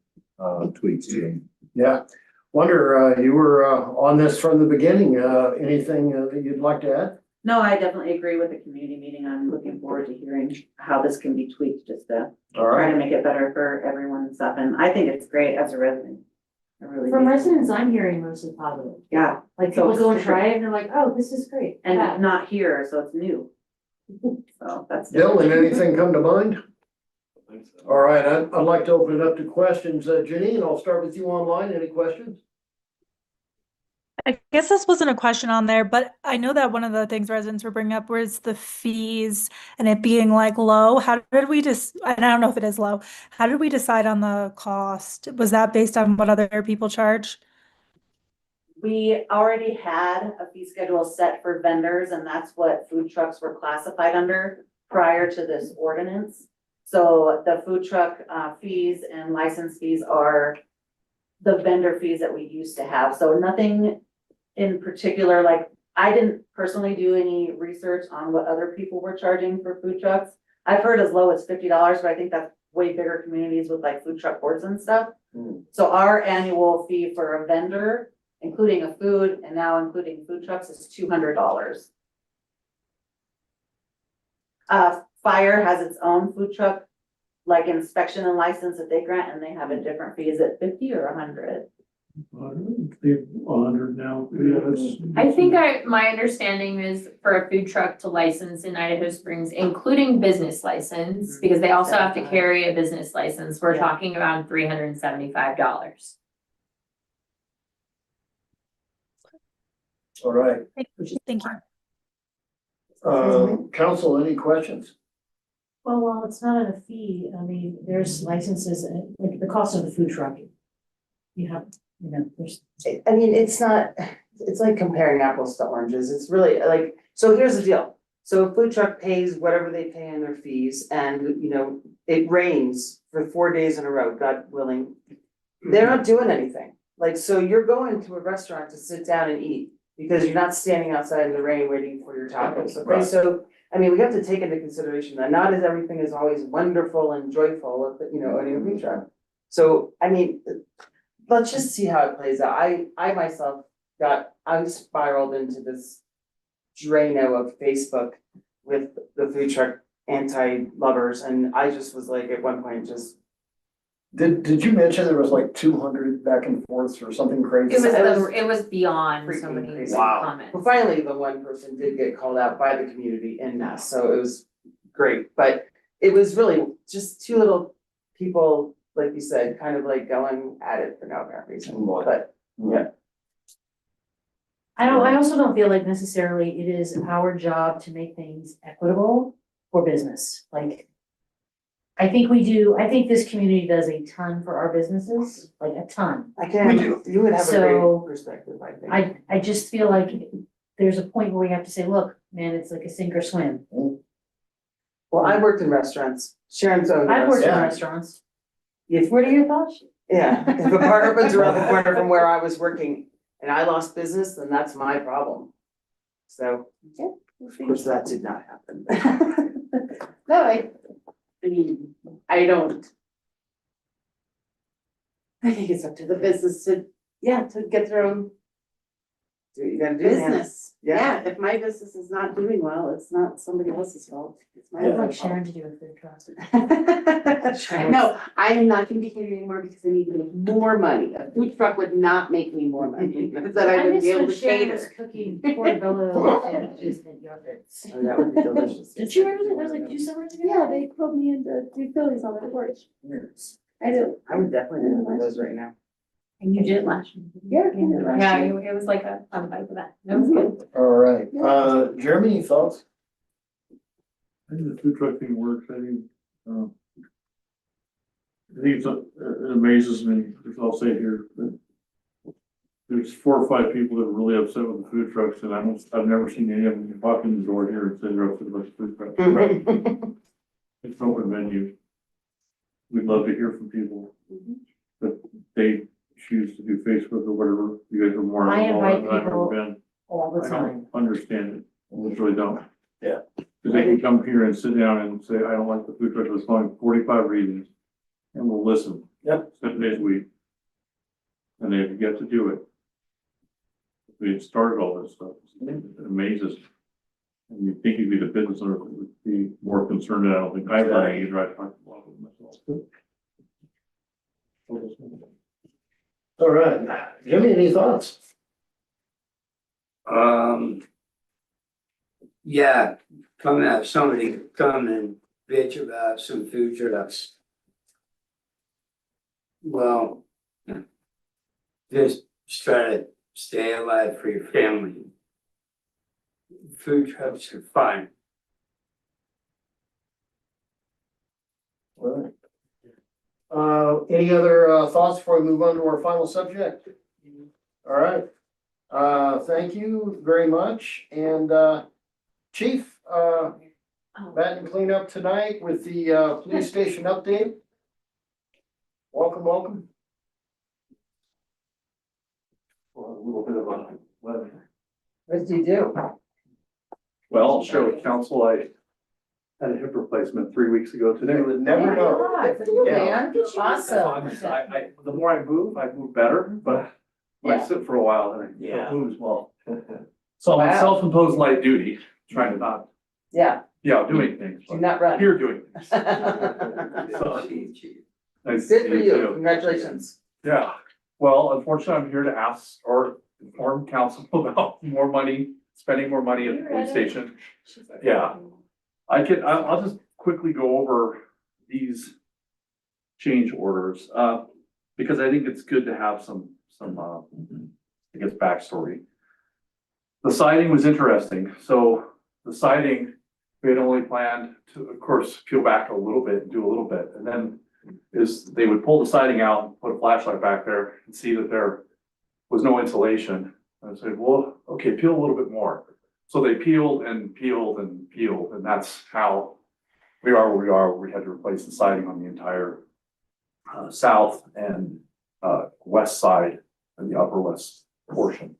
tweaks to them.
Yeah, wonder, you were on this from the beginning, anything that you'd like to add?
No, I definitely agree with the community meeting. I'm looking forward to hearing how this can be tweaked, just to
All
try
right,
to make it better for everyone and stuff, and I think it's great as a resident. I really
From
do.
residents, I'm hearing mostly positive.
Yeah,
Like
So
people go and
it's
try it and they're like, oh, this is great.
and
Yeah.
not here, so it's new. So that's.
Dylan, anything come to mind? All right, I'd like to open it up to questions. Janine, I'll start with you online. Any questions?
I guess this wasn't a question on there, but I know that one of the things residents were bringing up was the fees and it being like low. How did we just, and I don't know if it is low, how did we decide on the cost? Was that based on what other people charge?
We already had a fee schedule set for vendors, and that's what food trucks were classified under prior to this ordinance. So the food truck fees and license fees are the vendor fees that we used to have. So nothing in particular, like I didn't personally do any research on what other people were charging for food trucks. I've heard as low as $50, but I think that's way bigger communities with like food truck boards and stuff. So our annual fee for a vendor, including a food and now including food trucks, is $200. Fire has its own food truck, like inspection and license that they grant, and they have a different fee. Is it 50 or 100?
100 now. Yeah, that's.
I think my understanding is for a food truck to license in Idaho Springs, including business license, because they also have to carry a business license, we're
Yeah.
talking around $375.
All right,
Thank you.
council, any questions?
Well, while it's not a fee, I mean, there's licenses, like the cost of the food truck. You have, there's.
I mean, it's not, it's like comparing apples to oranges. It's really like, so here's the deal. So a food truck pays whatever they pay in their fees and, it rains for 4 days in a row, God willing. They're not doing anything. Like, so you're going to a restaurant to sit down and eat because you're not standing outside in the rain waiting for your tacos, okay?
Right.
So, I mean, we have to take into consideration that not as everything is always wonderful and joyful with, owning a food truck. So, I mean, let's just see how it plays out. I myself I spiraled into this Drano of Facebook with the food truck anti-lovers, and I just was like, at one point, just.
Did you mention there was like 200 back and forths or something crazy?
It was beyond
Freaking
somebody's
crazy.
Wow.
comment.
Well, finally, the one person did get called out by the community en masse, so it was great, but it was really just two little people, like you said, kind of like going at it for no apparent reason, but, yeah.
I also don't feel like necessarily it is our job to make things equitable for business, like. I think this community does a ton for our businesses, like a ton.
We do.
You would have a
So,
great perspective, I think.
I just feel like there's a point where we have to say, look, man, it's like a sink or swim.
Well, I worked in restaurants, Sharon's owned a
I've worked in
restaurant.
restaurants.
If,
What are your thoughts?
yeah, if a bar opens around the corner from where I was working and I lost business, then that's my problem. So, yeah, of course, that did not happen. No, I mean, I think it's up to the business to get their own do what you gotta do, man.
Business,
Yeah.
yeah, if my business is not doing well, it's not somebody else's fault, it's my
I'd
own
like
fault.
Sharon to do a food truck.
No, I am not gonna be catering anymore because I need to make more money, a food truck would not make me more money, because then I wouldn't be able to
Sharon was
cater.
cooking portobello sandwiches and yogurts.
Oh, that would be delicious.
Did you remember that? That was like 2 summers ago?
Yeah, they pulled me into do Phillies on the porch. I do.
I would definitely do one of those right now.
And you did last year. Yeah. I did last
Yeah,
year.
it was like a fun fight for that. That was good.
All right, Jeremy, any thoughts?
I think the food truck thing works. I think it amazes me, if I'll say here, that there's 4 or 5 people that are really upset with the food trucks, and I've never seen any of them walk in the door here and say they're upset about the food truck. It's an open venue. We'd love to hear from people, but they choose to do Facebook or whatever. You guys are more
I
involved
invite
than I've ever
people
been.
all the
I understand it. I just really don't.
Yeah.
Cause they can come here and sit down and say, I don't like the food truck that's following 45 reasons. And we'll listen.
Yep.
7 days a week. And they get to do it. We started all this stuff. It amazes. And you think you'd be the business owner would be more concerned. I don't think I've done any, right? I talk a lot with myself.
All right, Jimmy, any thoughts?
Yeah, have somebody come and bitch about some food trucks. Well, just try to stay alive for your family. Food trucks are fine.
All right. Any other thoughts before we move on to our final subject? All right. Thank you very much. And Chief, bat and cleanup tonight with the police station update. Welcome, welcome.
Well, a little bit of a weather.
What did you do?
Well, I'll share with council, I had a hip replacement 3 weeks ago today.
You would never know.
Man, awesome.
The more I move better, but when I sit for a while, then I don't move as well. So I'm on
Wow.
self-imposed light duty, trying to not,
Yeah,
doing things,
do
but
not run.
here doing things. Nice to
Good
see
for you,
too.
congratulations.
Yeah, well, unfortunately, I'm here to ask or inform council about more money, spending more money at the police station. Yeah. I'll just quickly go over these change orders, because I think it's good to have some, I guess, backstory. The siding was interesting, so the siding, we had only planned to, of course, peel back a little bit and do a little bit, and then they would pull the siding out, and put a flashlight back there and see that there was no insulation. And I said, well, okay, peel a little bit more. So they peeled and peeled and peeled, and that's how we are where we are. We had to replace the siding on the entire south and west side and the upper west portion.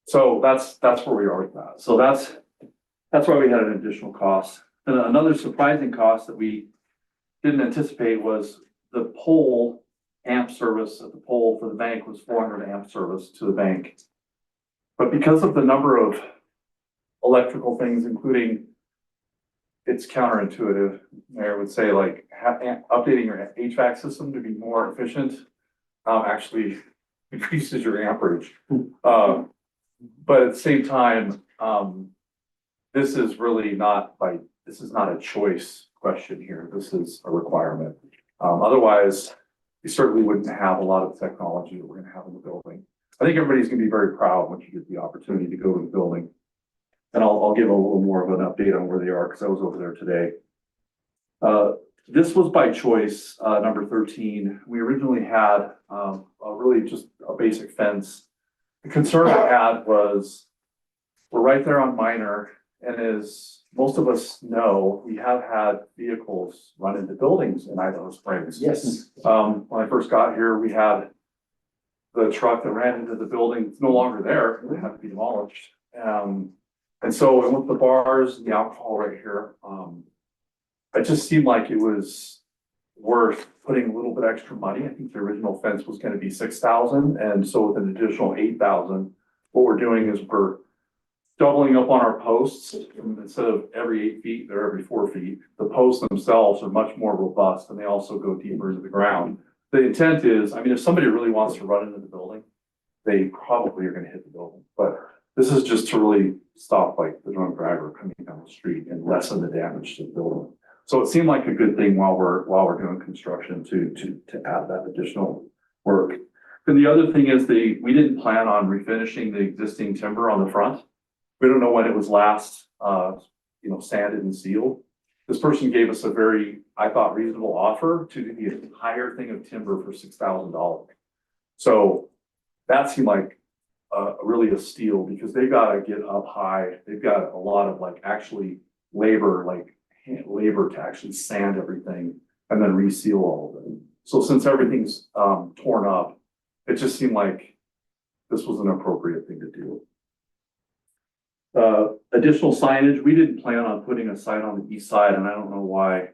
So that's where we are with that. So that's why we had an additional cost. And another surprising cost that we didn't anticipate was the pole amp service at the pole for the bank was 400 amp service to the bank. But because of the number of electrical things, including, it's counterintuitive, Mayor would say, like updating your HVAC system to be more efficient, actually increases your amperage. But at the same time, this is really not this is not a choice question here. This is a requirement. Otherwise, we certainly wouldn't have a lot of technology that we're gonna have in the building. I think everybody's gonna be very proud once you get the opportunity to go to the building. And I'll give a little more of an update on where they are, because I was over there today. This was by choice, number 13. We originally had a really just a basic fence. The concern I had was we're right there on Minor, and as most of us know, we have had vehicles run into buildings in Idaho Springs.
Yes.
When I first got here, we had the truck that ran into the building. It's no longer there. It had to be demolished. And so with the bars and the alcohol right here, it just seemed like it was worth putting a little bit extra money. I think the original fence was going to be 6,000, and so with an additional 8,000, what we're doing is we're doubling up on our posts. Instead of every 8 feet, they're every 4 feet. The posts themselves are much more robust, and they also go deeper into the ground. The intent is, I mean, if somebody really wants to run into the building, they probably are going to hit the building, but this is just to really stop like the drunk driver coming down the street and lessen the damage to the building. So it seemed like a good thing while we're doing construction to add that additional work. And the other thing is we didn't plan on refinishing the existing timber on the front. We don't know when it was last, sanded and sealed. This person gave us a very, I thought, reasonable offer to do the entire thing of timber for $6,000. So that seemed like really a steal, because they gotta get up high. They've got a lot of actually labor, labor to actually sand everything and then reseal all of it. So since everything's torn up, it just seemed like this was an appropriate thing to do.
Additional signage, we didn't plan on putting a sign on the east side, and I don't know why,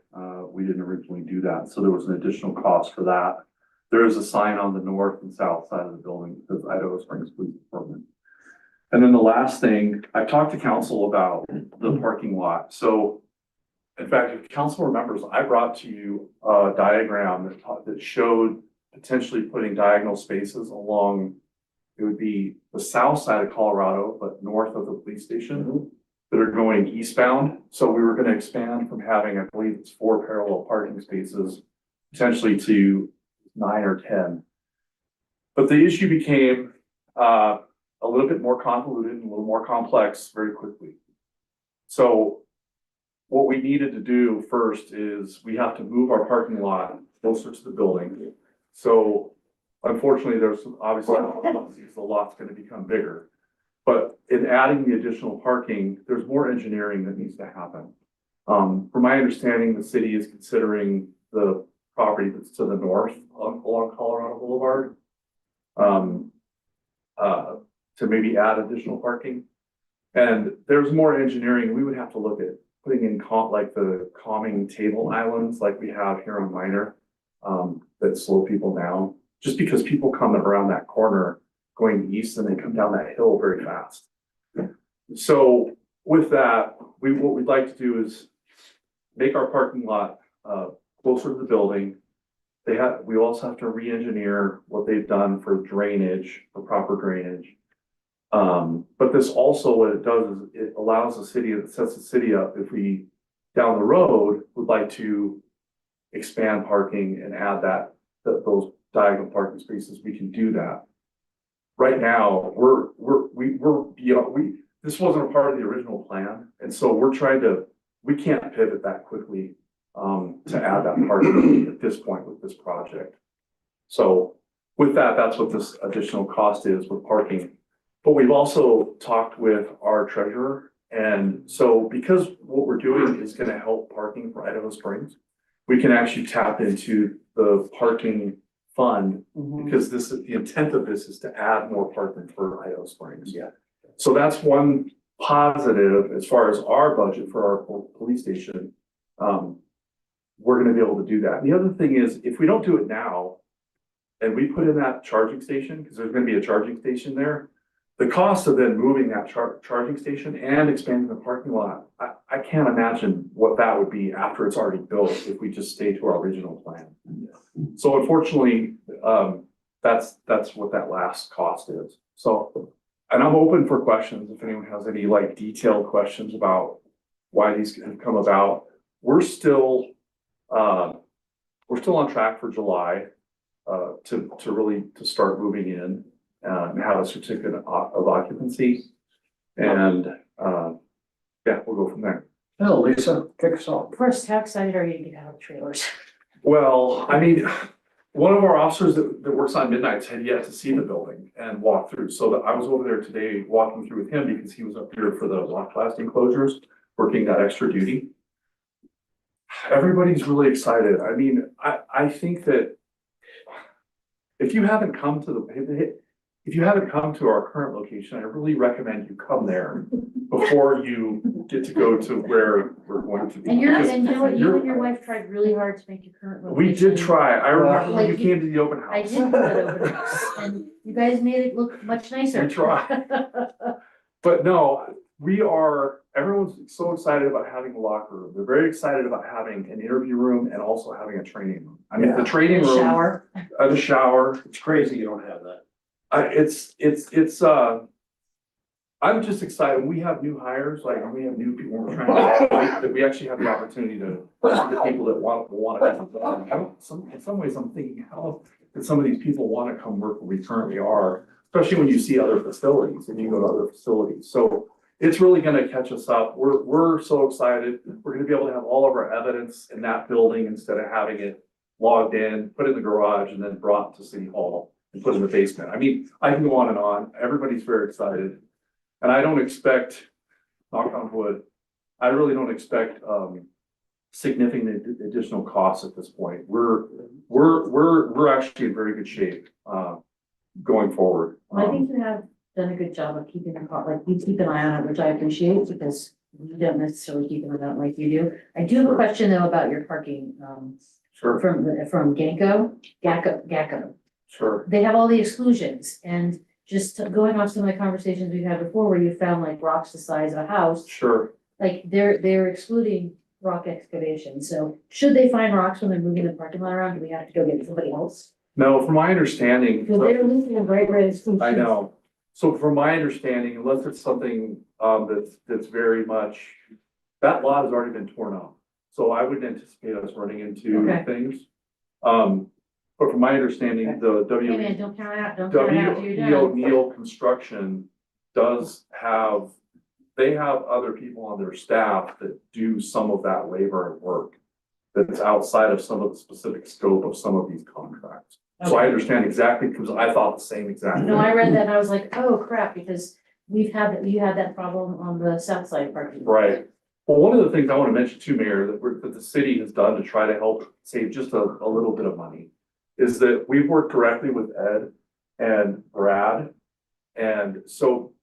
we didn't originally do that, so there was an additional cost for that. There is a sign on the north and south side of the building, because Idaho Springs Police Department. And then the last thing, I talked to council about the parking lot, so. In fact, if council remembers, I brought to you a diagram that showed potentially putting diagonal spaces along. It would be the south side of Colorado, but north of the police station that are going eastbound. So we were gonna expand from having, I believe it's 4 parallel parking spaces, potentially to 9 or 10. But the issue became a little bit more convoluted and a little more complex very quickly. So what we needed to do first is we have to move our parking lot closer to the building. So unfortunately, there's obviously the lot's gonna become bigger. But in adding the additional parking, there's more engineering that needs to happen. From my understanding, the city is considering the property that's to the north along Colorado Boulevard to maybe add additional parking. And there's more engineering. We would have to look at putting in like the calming table islands like we have here on Minor that slow people down. Just because people come around that corner going east and they come down that hill very fast. So with that, what we'd like to do is make our parking lot closer to the building. We also have to re-engineer what they've done for drainage, for proper drainage. But this also, what it does is it allows the city, it sets the city up if we down the road would like to expand parking and add those diagonal parking spaces, we can do that. Right now, this wasn't a part of the original plan. And so we can't pivot that quickly to add that parking at this point with this project. So with that, that's what this additional cost is with parking. But we've also talked with our treasurer. And so because what we're doing is going to help parking for Idaho Springs, we can actually tap into the parking fund because the intent of this is to add more parking for Idaho Springs.
Yeah.
So that's one positive as far as our budget for our police station. We're going to be able to do that. The other thing is if we don't do it now and we put in that charging station, because there's going to be a charging station there, the cost of then moving that charging station and expanding the parking lot, I can't imagine what that would be after it's already built if we just stay to our original plan. So unfortunately, that's what that last cost is. So, and I'm open for questions if anyone has any like detailed questions about why these have come about. We're still on track for July to start moving in. And have a certificate of occupancy. And yeah, we'll go from there.
Well, Lisa, kick us off.
First, how excited are you to get out of the trailers?
Well, I mean, one of our officers that works on midnights had yet to see the building and walk through. So I was over there today walking through with him because he was up here for the lock blast enclosures, working that extra duty. Everybody's really excited. I mean, I think that if you haven't come to our current location, I really recommend you come there before you get to go to where we're going to be.
And you know what, you and your wife tried really hard to make your current location.
We did try. I remember when you
Like
came to the open
I
house.
did that open house, and you guys made it look much nicer.
We tried. But no, everyone's so excited about having a locker room. They're very excited about having an interview room and also having a training room. I mean, the training room.
Shower.
The shower.
It's crazy you don't have that.
I'm just excited. We have new hires, like we have new people we're trying to, that we actually have the opportunity to, the people that want to. In some ways, I'm thinking, how did some of these people want to come work where we currently are, especially when you see other facilities and you go to other facilities. So it's really going to catch us up. We're so excited. We're going to be able to have all of our evidence in that building instead of having it logged in, put in the garage, and then brought to City Hall and put in the basement. I mean, I can go on and on. Everybody's very excited. And I don't expect, knock on wood, I really don't expect significant additional costs at this point. We're actually in very good shape going forward.
Well, I think you have done a good job of keeping the car, like, you keep an eye on it, which I appreciate, because you don't necessarily keep an eye on it like you do. I do have a question though about your parking,
Sure,
from Gacko.
sure.
They have all the exclusions, and just going off some of the conversations we've had before, where you found like rocks the size of a house,
Sure.
like they're excluding rock excavation. So should they find rocks when they're moving the parking lot around, do we have to go get somebody else?
No, from my understanding.
Because they're losing a great exclusion.
I know. So from my understanding, unless it's something, that's very much, that lot has already been torn up. So I wouldn't anticipate us running into
Okay.
things. But from my understanding, the
Hey man, don't count it out, don't count it out till you're
W.E.
done.
O'Neill Construction does have, they have other people on their staff that do some of that labor and work that's outside of some of the specific scope of some of these contracts. So I
Okay.
understand exactly, because I thought the same exact thing.
No, I read that and I was like, oh crap, because you had that problem on the south side parking. lot.
Right. Well, one of the things I want to mention too, Mayor, that the city has done to try to help save just a little bit of money is that we've worked directly with Ed and Brad. And so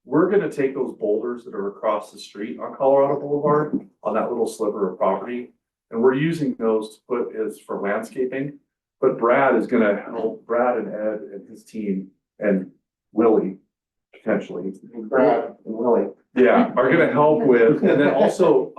we're gonna take those boulders that are across the street on Colorado Boulevard, on that little sliver of property, and we're using those to put as for landscaping. But Brad is gonna help, Brad and Ed and his team and Willie, potentially.
Brad and Willie.
Yeah, are gonna help with, and then also,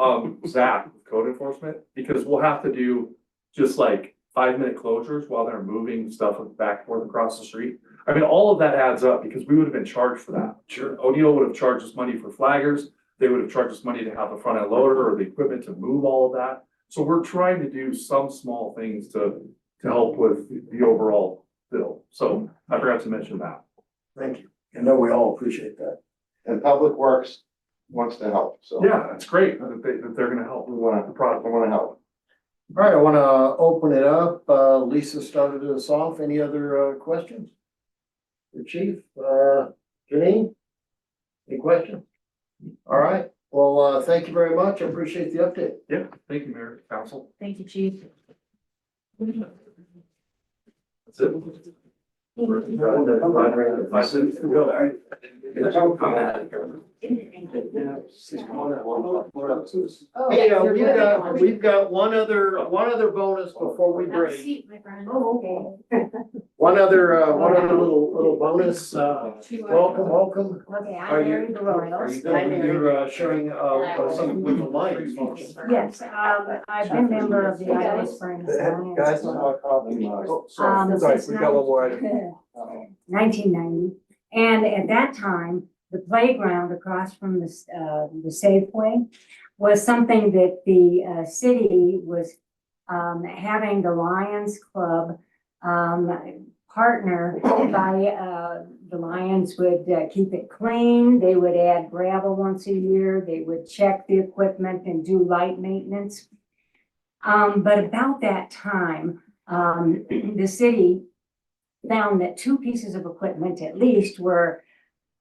Zach with code enforcement, because we'll have to do just like 5-minute closures while they're moving stuff back and forth across the street. I mean, all of that adds up because we would have been charged for that. Sure. O'Neill would have charged us money for flaggers. They would have charged us money to have the front end loader or the equipment to move all of that. So we're trying to do some small things to help with the overall bill. So I forgot to mention that.
Thank you. I know we all appreciate that.
And Public Works wants to help, so.
Yeah, it's great that they're gonna help.
We wanna help.
All right, I want to open it up. Lisa started us off. Any other questions? The chief, Janine? Any questions? All right, well, thank you very much. I appreciate the update.
Yeah, thank you, Mayor, Council.
Thank you, chief.
That's it.
Yeah, we've got one other bonus before we
Have a
break.
seat, my friend. Oh, okay.
One other little bonus. Welcome.
Okay,
Are
I'm
you-
Mary Royals.
You're sharing some with the Lions function.
Yes, I've been member of the Idaho Springs Lions
Guys,
Club,
sorry,
since
we got one more item.
1990. And at that time, the playground across from the Safeway was something that the city was having the Lions Club partner by, the Lions would keep it clean. They would add gravel once a year. They would check the equipment and do light maintenance. But about that time, the city found that 2 pieces of equipment at least were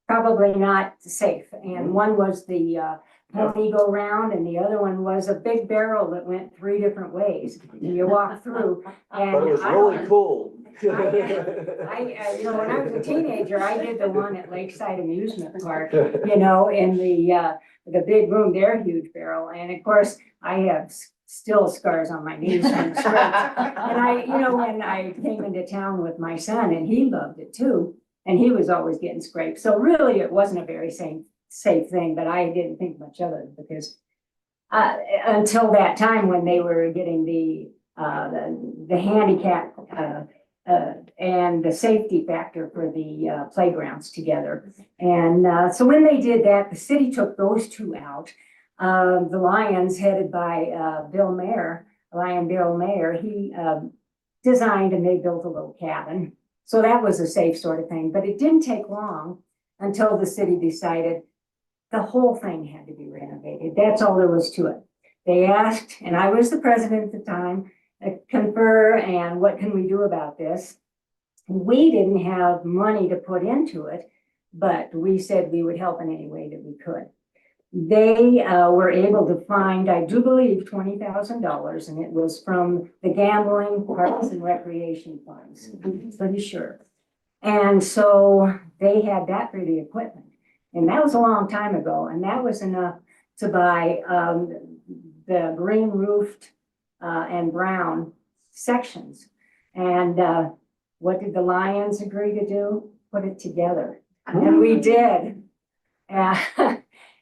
probably not safe. And one was the pony go round and the other one was a big barrel that went 3 different ways. And you walk through and
But it was
I
really
don't-
cool.
you know, when I was a teenager, I did the one at Lakeside Amusement Park, you know, in the big room, their huge barrel. And of course, I have still scars on my knees from the scrapes. And you know, when I came into town with my son and he loved it too, and he was always getting scraped. So really, it wasn't a very safe thing, but I didn't think much of it because until that time when they were getting the handicap and the safety factor for the playgrounds together. And so when they did that, the city took those 2 out. The Lions headed by Bill Mayer, he designed and they built a little cabin. So that was a safe sort of thing, but it didn't take long until the city decided the whole thing had to be renovated. That's all there was to it. They asked, and I was the president at the time, confer and what can we do about this? We didn't have money to put into it, but we said we would help in any way that we could. They were able to find, I do believe, $20,000, and it was from the gambling, parks and recreation funds, I'm pretty sure. And so they had that for the equipment. And that was a long time ago, and that was enough to buy, the green roofed, and brown sections. And, what did the Lions agree to do? Put it together. And we did. And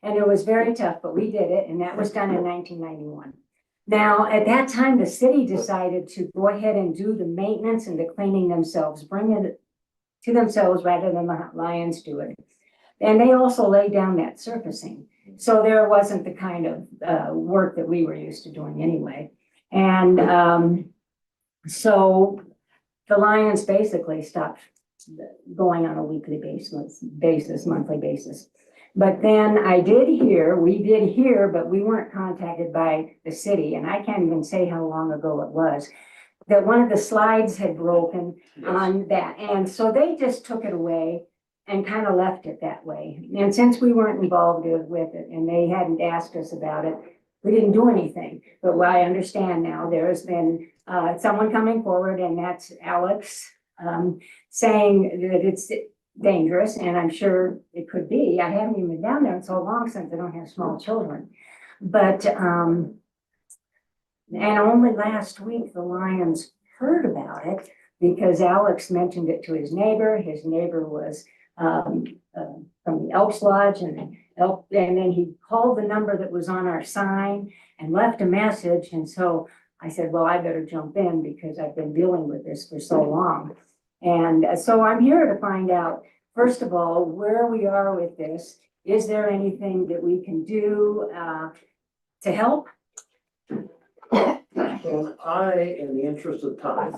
it was very tough, but we did it, and that was done in 1991. Now, at that time, the city decided to go ahead and do the maintenance and the cleaning themselves, bring it to themselves rather than the Lions do it. And they also laid down that surfacing. So there wasn't the kind of work that we were used to doing anyway. And so the Lions basically stopped going on a weekly basis, monthly basis. But then we did hear, but we weren't contacted by the city, and I can't even say how long ago it was, that one of the slides had broken on that. And so they just took it away and kind of left it that way. And since we weren't involved with it and they hadn't asked us about it, we didn't do anything. But what I understand now, there's been someone coming forward, and that's Alex, saying that it's dangerous, and I'm sure it could be. I haven't even been down there in so long since I don't have small children. But, and only last week the Lions heard about it because Alex mentioned it to his neighbor. His neighbor was from the Elks Lodge, and then he called the number that was on our sign and left a message. And so I said, well, I better jump in because I've been dealing with this for so long. And so I'm here to find out, first of all, where we are with this. Is there anything that we can do to help?
And I, in the interest of time,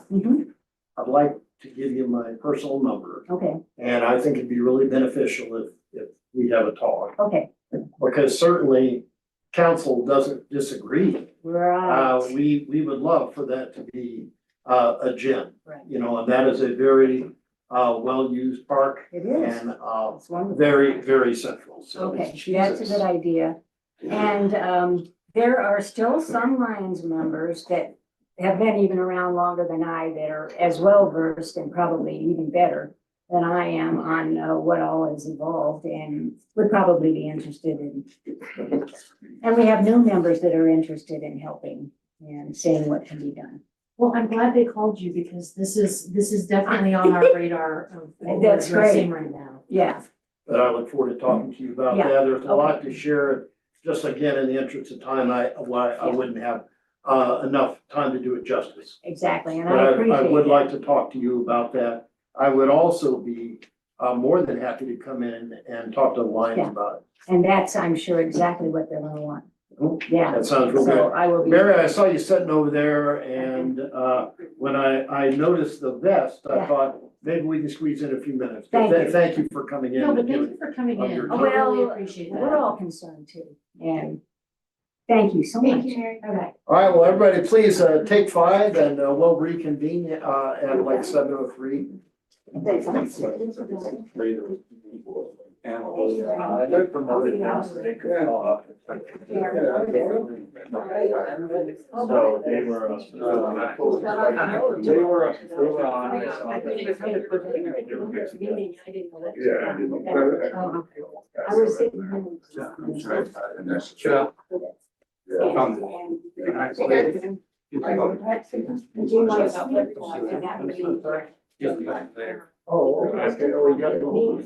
I'd like to give you my personal number.
Okay,
And I think it'd be really beneficial if we have a talk,
okay,
because certainly council doesn't disagree.
right.
We would love for that to be a gym,
Right.
you know, and that is a very well-used park
It is.
and
It's wonderful.
very, very central. So
Okay, that's a good idea. And there are still some Lions members that have been even around longer than I that are as well versed and probably even better than I am on what all is involved and would probably be interested in. And we have new members that are interested in helping and seeing what can be done.
Well, I'm glad they called you because this is definitely on our radar of what we're
That's great.
addressing right now.
Yeah,
But I look forward to talking to you about
Yeah,
that. There's a lot
okay.
to share. Just again, in the interest of time, I wouldn't have enough time to do it justice.
exactly, and
But
I
I
appreciate
would
that.
like to talk to you about that. I would also be more than happy to come in and talk to the Lions
Yeah.
about
And that's, I'm sure, exactly what they're gonna want.
it.
Yeah,
That sounds real
so
good.
I will be.
Mary, I saw you sitting over there and when I noticed the vest, I
Yeah.
thought maybe we can squeeze in a few minutes.
Thank
But
you.
Thank you for coming in.
No, but
and
thank
giving-
you for coming
of
in.
your
I
time.
really
Well,
appreciate
we're
that.
all concerned too, and thank you so much.
Thank you, Mary.
Okay.
All right, well, everybody, please take 5 and we'll reconvene at like 7:03.
They're promoted now, so they could call up. So they were on.
I was sitting.
Oh, okay, oh, we gotta go.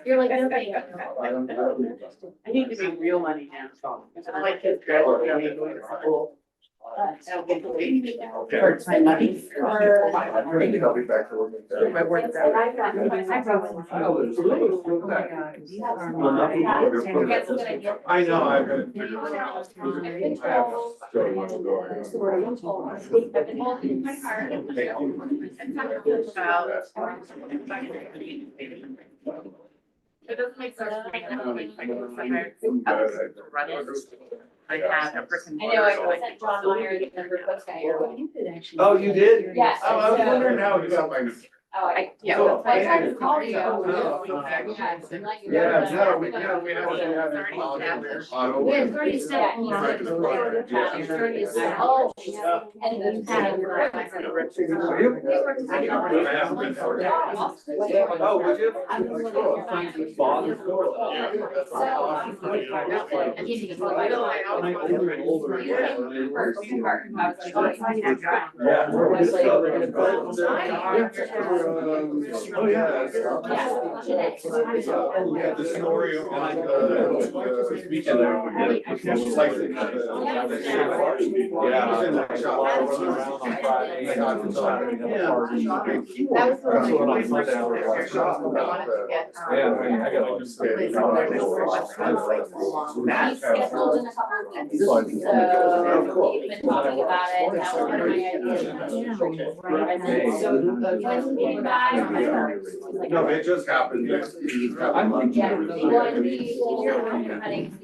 You're like, nobody.
I need to make real money now. I like kids graduating going to school. Hurts my money.
I'll be back to work.
My work.
I know, I've been figuring out.
It doesn't make sense.
I have a person.
I know, I sent John Meyer the number post guy.
Oh, you did?
Yes.
Oh, I was wondering how you got my.
Yeah.
So-
I tried to call you.
Yeah, no, we have.
We had 37. Oh. And then kind of.
Oh, would you?
Oh, yeah. Yeah, the story on, speaking there. Yeah, I was in that shop.
Around on Friday, and on Saturday, had a party.
That was
That's what I was like, I was like, shop. Yeah, I mean, I got like.
He's scheduled in a couple of minutes. So we've been talking about it. That was one of my ideas. So when he came back.
No, it just happened.
Yeah, well, we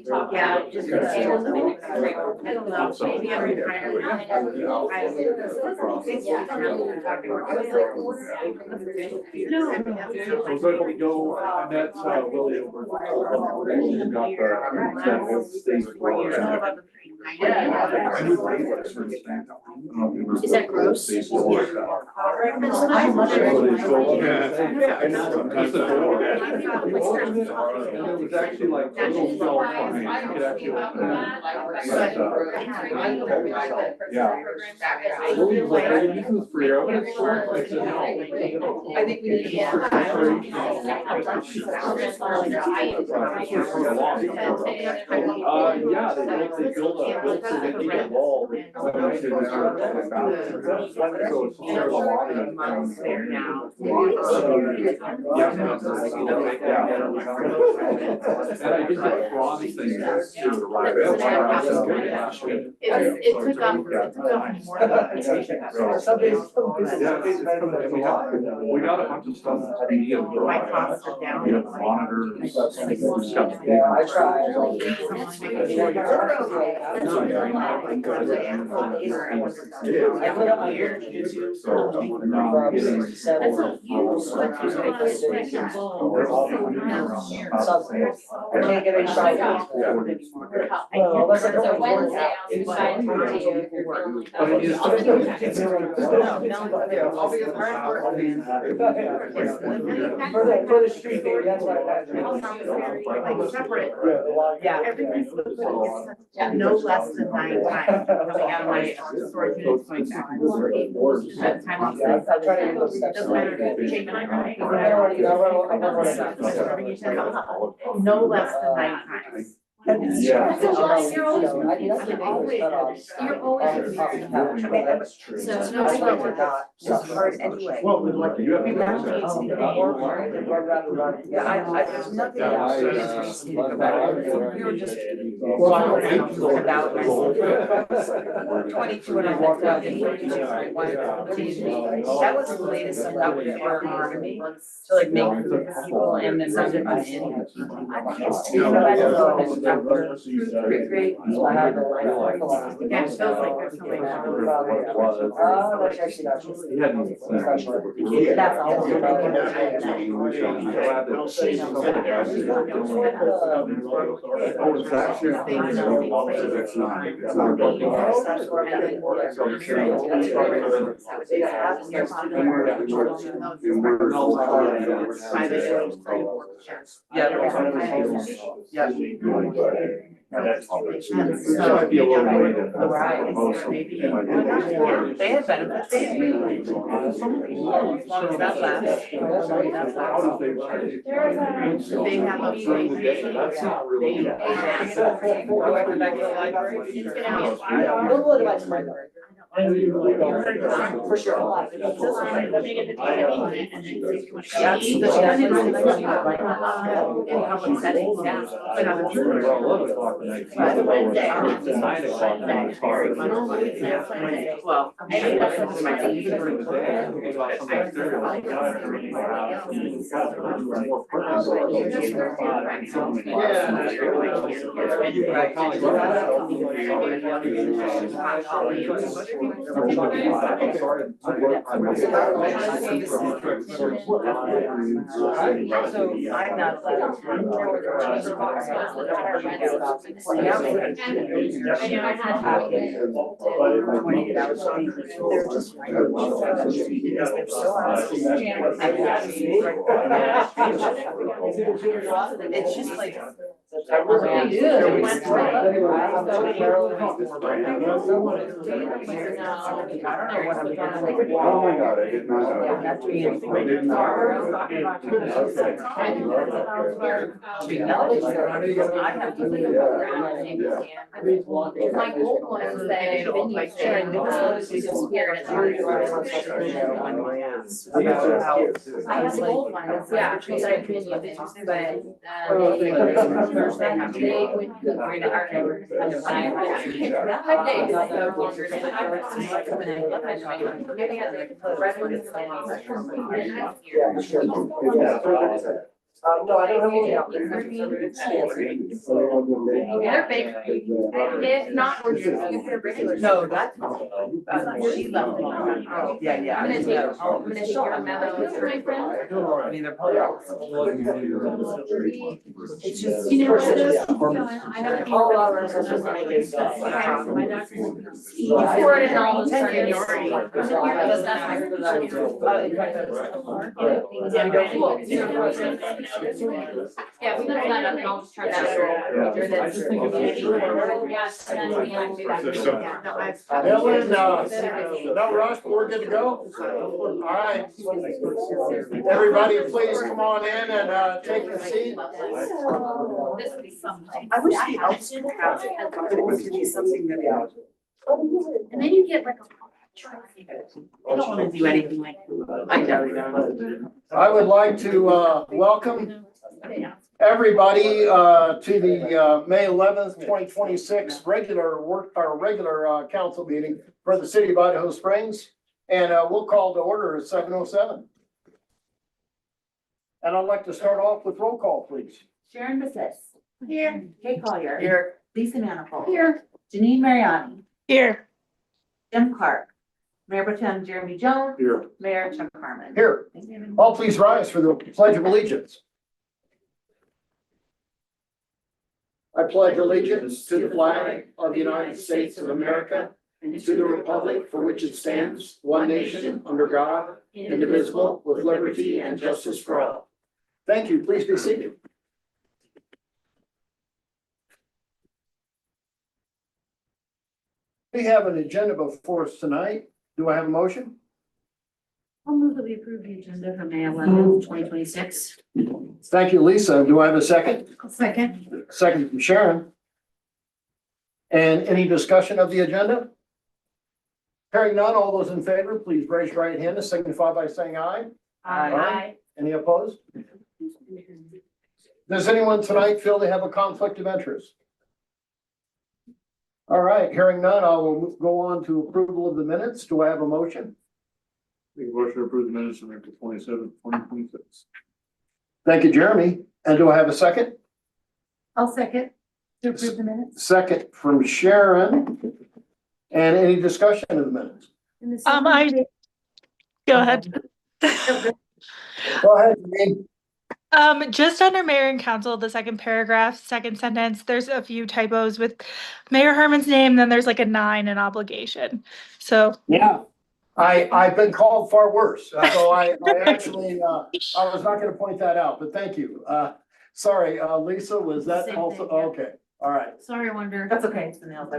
talked about just.
I don't know, maybe I'm retired.
So we go, and that's Willie over. Got the state board.
Is that gross?
Yeah, I know. That's the door. And it was actually like a little cell phone. You could actually open it. Yeah. Well, he was like, "Hey, this is for your evidence." I said, no.
I think we need to.
Yeah, they built a wall. So it's
There now.
And I did that bronze thing.
It took off more.
We got a bunch of stuff.
My costs are down.
We have monitors.
I tried. I can't get excited.
So Wednesday, I'll be fine for you. If you're feeling like
For the street, baby, that's what I
Like separate.
Yeah.
Yeah.
No less than 9 times. Coming out of my storage units going back. That time off.
I'll try to get those steps.
Doesn't matter if it's taken or not. No less than 9 times.
Yeah.
That's a lot, you're always. You're always. So, no, it's not worth it.
It's hard anyway.
Well, like you have.
Yeah, there's nothing
else.
interesting about it. We were just walking around about 22 and I walked out and 42. That was the latest stuff that would for me to like make people and then send it in. Great.
Yeah, it feels like there's something.
That's all.
That might be a little way to.
They had benefits. They had as long as that lasts.
They have a meeting.
That's not really.
Go back to the library. We'll go to my library. For sure.
That's the in public settings, yeah. But on the
By the way,
9 o'clock. Well,
I'm not It's just like.
Oh my God, I did not know. I did
My goal was that I have the gold ones, yeah, because I've been using, but, they would bring our numbers.
No, I don't have any out
They're big, if not, we're just using regular.
No, that's. She left. Oh, yeah, yeah.
I'm gonna take your memos for my friend.
I mean, they're probably.
It's just, you know, I have a whole lot of. For it and all the seniority. Yeah, we can let up and I'll just turn that over. Yes, and then we can do that.
Ellen, no rush, we're good to go? All right. Everybody, please come on in and, take your seat.
This would be something.
I wish the Elks would have it, but it would be something that.
And then you get like a.
I don't wanna do anything like. I know.
I would like to, welcome everybody, to the, May 11th, 2026 regular council meeting for the city of Idaho Springs. And, we'll call to order at 7:07. And I'd like to start off with roll call, please.
Sharon Bassett.
Here.
Kate Collier.
Here.
Lisa Manifold.
Here.
Janine Mariani.
Here.
Jim Clark. Mayor Pro Tem Jeremy Jones.
Here.
Mayor Chuck Harmon.
Here, all please rise for the Pledge of Allegiance. I pledge allegiance to the flag of the United States of America and to the republic for which it stands, one nation, under God, indivisible, with liberty and justice for all. Thank you. Please be seated. We have an agenda before us tonight. Do I have a motion?
I'll move that we approve the agenda for May 11th, 2026.
Thank you, Lisa. Do I have a second?
Second.
Second from Sharon. And any discussion of the agenda? Hearing none, all those in favor, please raise your right hand and signify by saying aye.
Aye.
Any opposed? Does anyone tonight feel they have a conflict of interest? All right, hearing none, I will go on to approval of the minutes. Do I have a motion?
Make a motion to approve the minutes of April 27th, 2026.
Thank you, Jeremy. And do I have a second?
I'll second to approve the minutes.
Second from Sharon. And any discussion of the minutes?
Go ahead.
Go ahead, Janine.
Just under mayor and council, the second paragraph, second sentence, there's a few typos with Mayor Herman's name, then there's like a 9 in obligation. So
Yeah, I've been called far worse, so I actually, I was not gonna point that out, but thank you. Sorry, Lisa, was that
Same
also,
thing, yeah.
okay, all right.
Sorry, Wonder.
That's okay. It's the nail.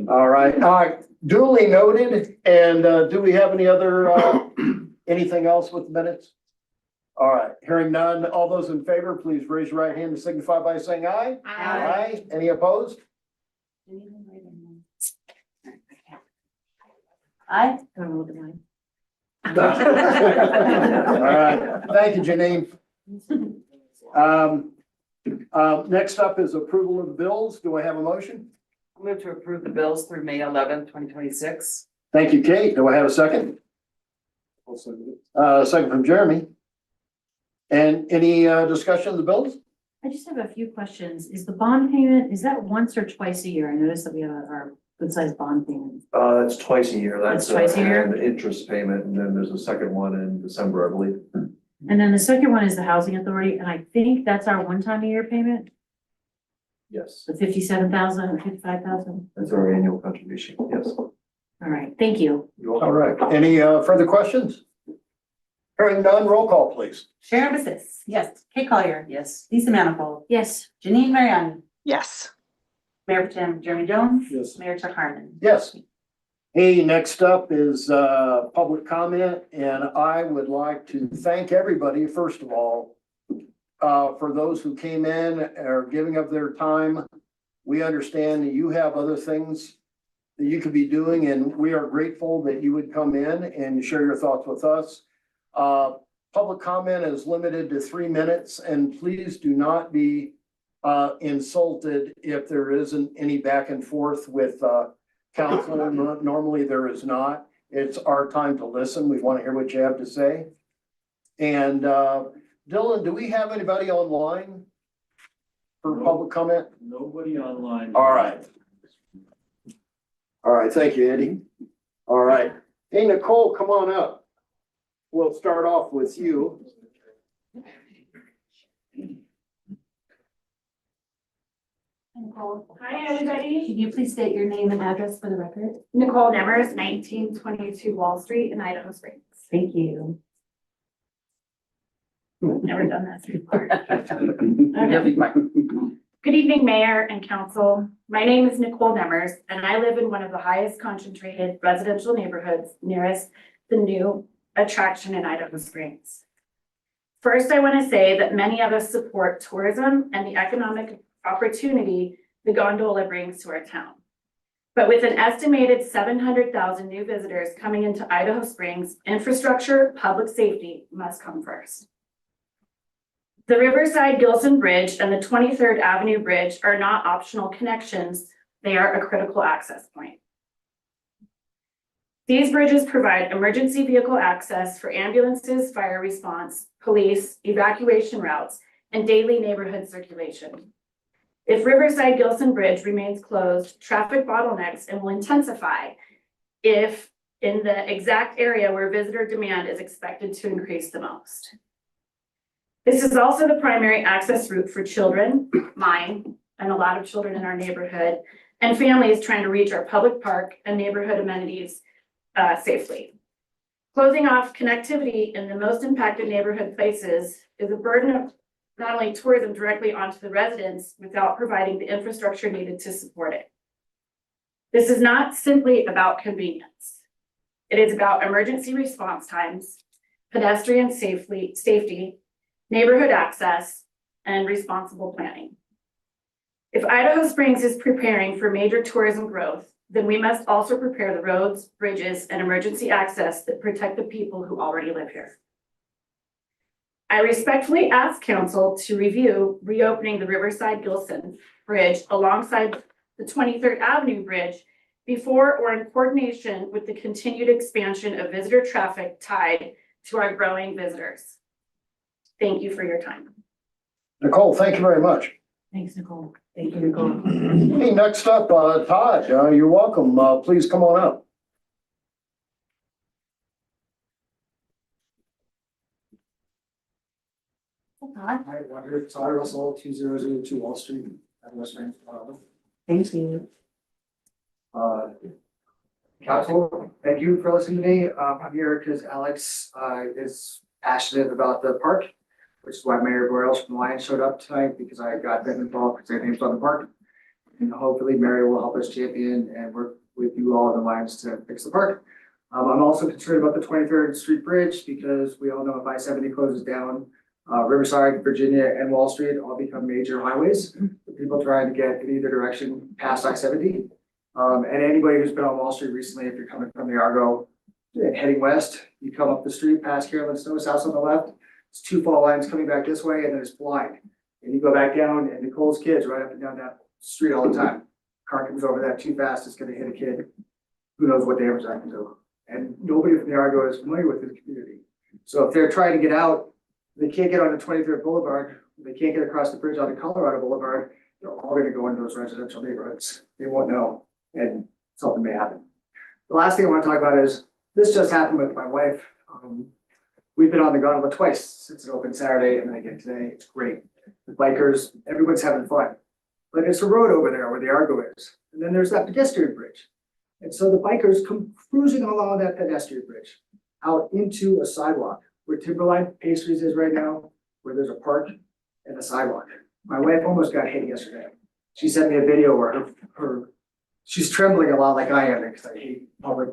All right, duly noted, and, do we have any other, anything else with minutes? All right, hearing none, all those in favor, please raise your right hand and signify by saying aye. Aye. Any opposed?
Aye.
All right, thank you, Janine. Next up is approval of the bills. Do I have a motion?
Move to approve the bills through May 11th, 2026.
Thank you, Kate. Do I have a second?
I'll second it.
Second from Jeremy. And any discussion of the bills?
I just have a few questions. Is the bond payment, is that once or twice a year? I noticed that we have our good sized bond payment.
That's twice a year.
That's twice a year?
An interest payment, and then there's a second one in December, I believe.
And then the second one is the housing authority, and I think that's our one time a year payment,
Yes,
the 57,000 or 55,000.
that's our annual contribution, yes.
All right, thank you.
All right, any further questions? Hearing none, roll call, please.
Sharon Basis, yes. Kate Collier, yes. Lisa Manifold,
Yes,
Janine Mariani,
Yes.
Mayor Pro Tem Jeremy Jones.
Yes.
Mayor Chuck Harmon.
Yes. Hey, next up is public comment, and I would like to thank everybody, first of all, for those who came in or giving up their time. We understand that you have other things that you could be doing, and we are grateful that you would come in and share your thoughts with us. Public comment is limited to 3 minutes, and please do not be insulted if there isn't any back and forth with council. Normally there is not. It's our time to listen. We want to hear what you have to say. And Dylan, do we have anybody online for public comment?
Nobody online.
All right. All right, thank you, Andy. All right. Hey, Nicole, come on up. We'll start off with you.
Nicole. Hi, everybody.
can you please state your name and address for the record?
Nicole Nemers, 1922 Wall Street in Idaho Springs.
Thank you.
Never done this before. Good evening, Mayor and Council. My name is Nicole Nemers, and I live in one of the highest concentrated residential neighborhoods nearest the new attraction in Idaho Springs. First, I want to say that many of us support tourism and the economic opportunity the gondola brings to our town. But with an estimated 700,000 new visitors coming into Idaho Springs, infrastructure, public safety must come first. The Riverside Gilson Bridge and the 23rd Avenue Bridge are not optional connections, they are a critical access point. These bridges provide emergency vehicle access for ambulances, fire response, police, evacuation routes, and daily neighborhood circulation. If Riverside Gilson Bridge remains closed, traffic bottlenecks and will intensify if in the exact area where visitor demand is expected to increase the most. This is also the primary access route for children, mine, and a lot of children in our neighborhood, and families trying to reach our public park and neighborhood amenities safely. Closing off connectivity in the most impacted neighborhood places is a burden of not only tourism directly onto the residents without providing the infrastructure needed to support it. This is not simply about convenience. It is about emergency response times, pedestrian safety, neighborhood access, and responsible planning. If Idaho Springs is preparing for major tourism growth, then we must also prepare the roads, bridges, and emergency access that protect the people who already live here. I respectfully ask council to review reopening the Riverside Gilson Bridge alongside the 23rd Avenue Bridge before or in coordination with the continued expansion of visitor traffic tied to our growing visitors. Thank you for your time.
Nicole, thank you very much.
Thanks, Nicole. Thank you, Nicole.
Hey, next up, Todd, you're welcome. Please come on up.
Todd?
Hi, Roger. Todd Russell, 2002 Wall Street, West Springs, Colorado.
Thank you.
Council, thank you for listening to me. I'm here because Alex is passionate about the park, which is why Mayor Boreals from Lions showed up tonight, because I got them involved because their name's on the park. And hopefully Mary will help us champion and work with you all in the Lions to fix the park. I'm also concerned about the 23rd Street Bridge, because we all know if I-70 closes down, Riverside, Virginia, and Wall Street all become major highways. People trying to get in either direction past I-70. And anybody who's been on Wall Street recently, if you're coming from the Argo and heading west, you come up the street past Carolyn Snow's house on the left. It's two fall lines coming back this way, and then it's blind. And you go back down, and Nicole's kids right up and down that street all the time. Car comes over that too fast, it's gonna hit a kid. Who knows what damage that can do? And nobody from the Argo is familiar with this community. So if they're trying to get out, they can't get on the 23rd Boulevard, If they can't get across the bridge onto Colorado Boulevard, they're all gonna go into those residential neighborhoods. They won't know, and something may happen. The last thing I want to talk about is, this just happened with my wife. We've been on the gondola twice since it opened Saturday and then again today. It's great. The bikers, everyone's having fun. But it's a road over there where the Argo is. And then there's that pedestrian bridge. And so the bikers come cruising along that pedestrian bridge out into a sidewalk where Timberline Pastries is right now, where there's a park and a sidewalk. My wife almost got hit yesterday. She sent me a video where she's trembling a lot like I am, because I hate public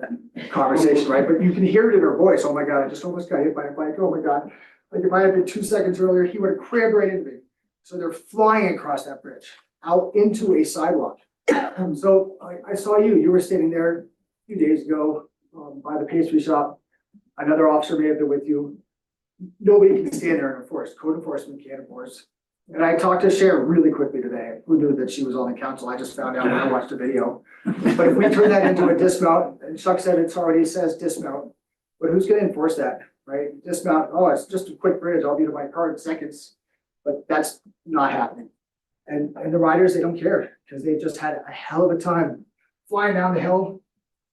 conversation, right? But you can hear it in her voice. Oh my God, I just almost got hit by a bike. Oh my God. Like if I had been 2 seconds earlier, he would have crammed right into me. So they're flying across that bridge out into a sidewalk. So I saw you were standing there a few days ago by the pastry shop. Another officer may have been with you. Nobody can stand there and enforce. Code enforcement can't enforce. And I talked to Sharon really quickly today, who knew that she was on the council. I just found out when I watched the video. But if we turn that into a dismount, and Chuck said it's already says dismount, but who's gonna enforce that, right? Dismount, oh, it's just a quick bridge, I'll be to my car in seconds. But that's not happening. And the riders, they don't care, because they just had a hell of a time flying down the hill,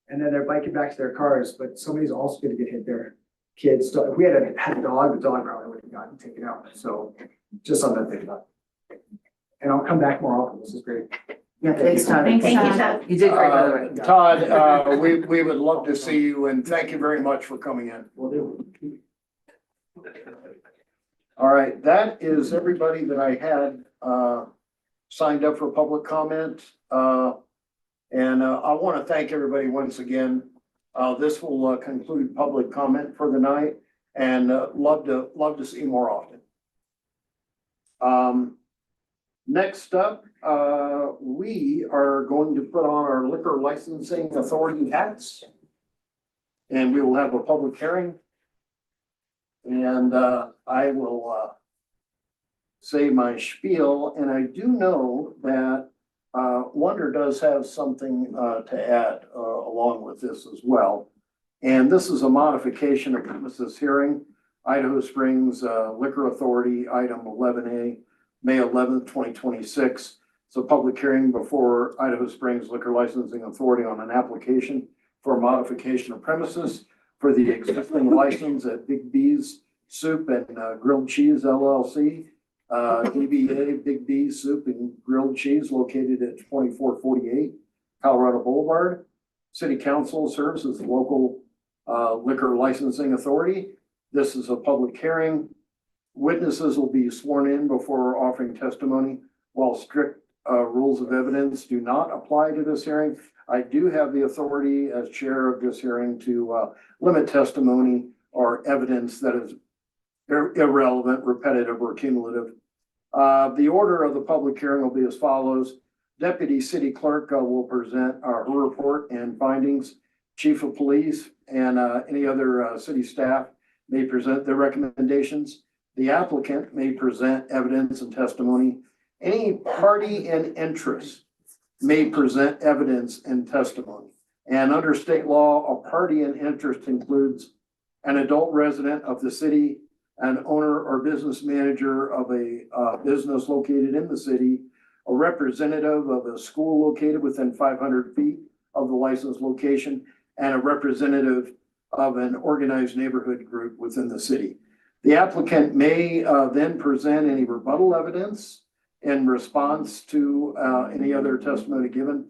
and then they're biking back to their cars, but somebody's also gonna get hit there. Kids, if we had a dog, the dog probably would have gotten taken out, so just something to think about. And I'll come back more often, this is great.
Yeah, thanks, Todd.
Thank you, Todd.
You did great, by the way.
Todd, we would love to see you and thank you very much for coming in.
Will do.
All right, that is everybody that I had signed up for public comment. And I want to thank everybody once again. This will conclude public comment for the night, and love to see more often. Next up, we are going to put on our liquor licensing authority hats. And we will have a public hearing. And I will say my spiel, and I do know that Wonder does have something to add along with this as well. And this is a modification of premises hearing, Idaho Springs Liquor Authority, item 11A, May 11th, 2026. It's a public hearing before Idaho Springs Liquor Licensing Authority on an application for a modification of premises for the existing license at Big B's Soup and Grilled Cheese LLC. DBA Big B's Soup and Grilled Cheese located at 2448 Colorado Boulevard. City Council serves as the local liquor licensing authority. This is a public hearing. Witnesses will be sworn in before offering testimony. While strict rules of evidence do not apply to this hearing, I do have the authority as chair of this hearing to limit testimony or evidence that is irrelevant, repetitive, or cumulative. The order of the public hearing will be as follows. Deputy City Clerk will present her report and findings. Chief of Police and any other city staff may present their recommendations. The applicant may present evidence and testimony. Any party in interest may present evidence and testimony. And under state law, a party in interest includes an adult resident of the city, an owner or business manager of a business located in the city, a representative of a school located within 500 feet of the licensed location, and a representative of an organized neighborhood group within the city. The applicant may then present any rebuttal evidence in response to any other testimony given.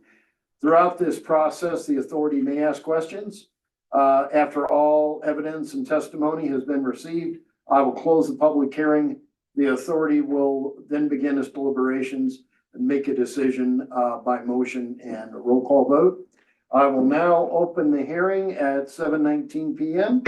Throughout this process, the authority may ask questions. After all evidence and testimony has been received, I will close the public hearing. The authority will then begin its deliberations and make a decision by motion and a roll call vote. I will now open the hearing at 7:19 p.m.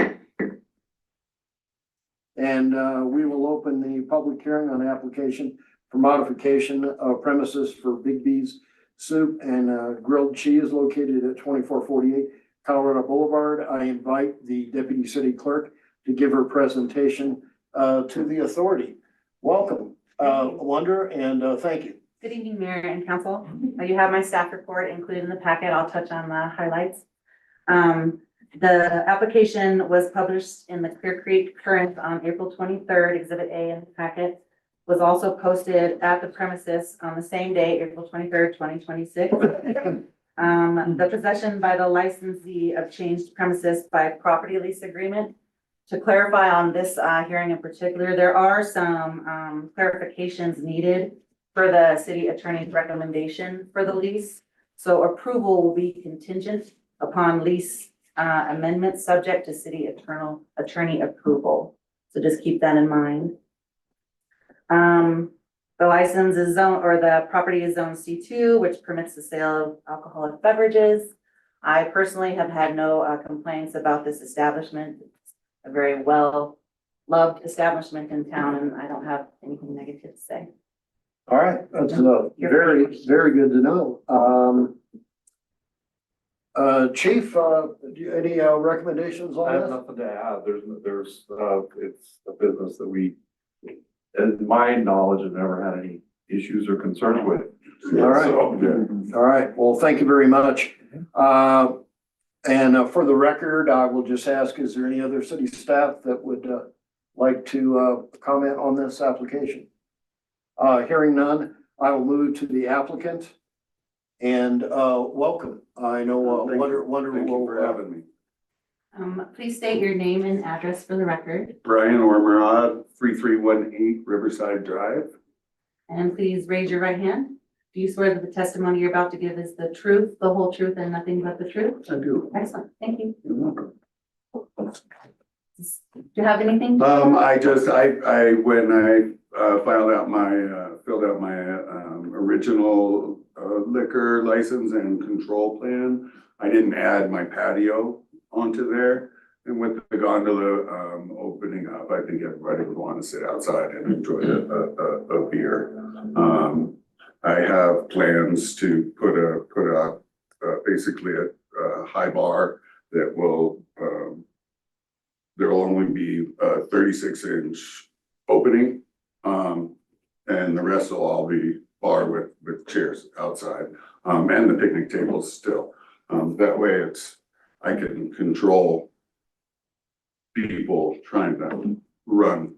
And we will open the public hearing on application for modification of premises for Big B's Soup and Grilled Cheese located at 2448 Colorado Boulevard. I invite the Deputy City Clerk to give her presentation to the authority. Welcome, Wonder, and thank you.
Good evening, Mayor and Council. You have my staff report included in the packet. I'll touch on the highlights. The application was published in the Clear Creek Current on April 23rd, Exhibit A in the packet. was also posted at the premises on the same day, April 23rd, 2026. The possession by the licensee of changed premises by property lease agreement. To clarify on this hearing in particular, there are some clarifications needed for the city attorney's recommendation for the lease. So approval will be contingent upon lease amendments subject to city attorney approval. So just keep that in mind. The license is zone, or the property is zone C2, which permits the sale of alcoholic beverages. I personally have had no complaints about this establishment. It's a very well-loved establishment in town, and I don't have anything negative to say.
All right, that's very, very good to know. Chief, any recommendations
I have
on this?
nothing to add. It's a business that we, in my knowledge, have never had any issues or concerns with.
All right.
So, yeah.
All right, well, thank you very much. And for the record, I will just ask, is there any other city staff that would like to comment on this application? Hearing none, I will move to the applicant. And welcome. I know Wonder
Thank you
will
for having me.
Please state your name and address for the record,
Brian Ormerod, 3318 Riverside Drive.
and please raise your right hand. Do you swear that the testimony you're about to give is the truth, the whole truth, and nothing but the truth?
I do.
Excellent, thank you.
You're welcome.
Do you have anything?
When I filled out my original liquor license and control plan, I didn't add my patio onto there. And with the gondola opening up, I think everybody would want to sit outside and enjoy a beer. I have plans to put up basically a high bar that will, there'll only be a 36-inch opening. And the rest will all be bar with chairs outside, and the picnic tables still. That way I can control people trying to run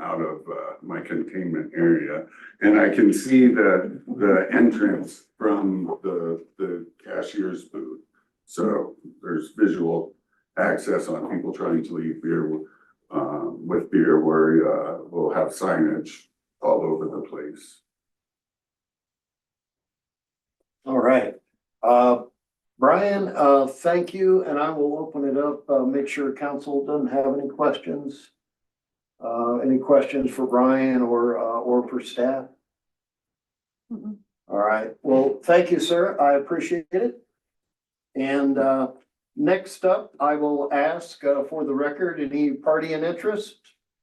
out of my containment area. And I can see the entrance from the cashier's booth. So there's visual access on people trying to leave beer with beer, where we'll have signage all over the place.
All right. Brian, thank you, and I will open it up, make sure council doesn't have any questions. Any questions for Brian or for staff?
Mm-mm.
All right, well, thank you, sir. I appreciate it. And next up, I will ask for the record, any party in interest,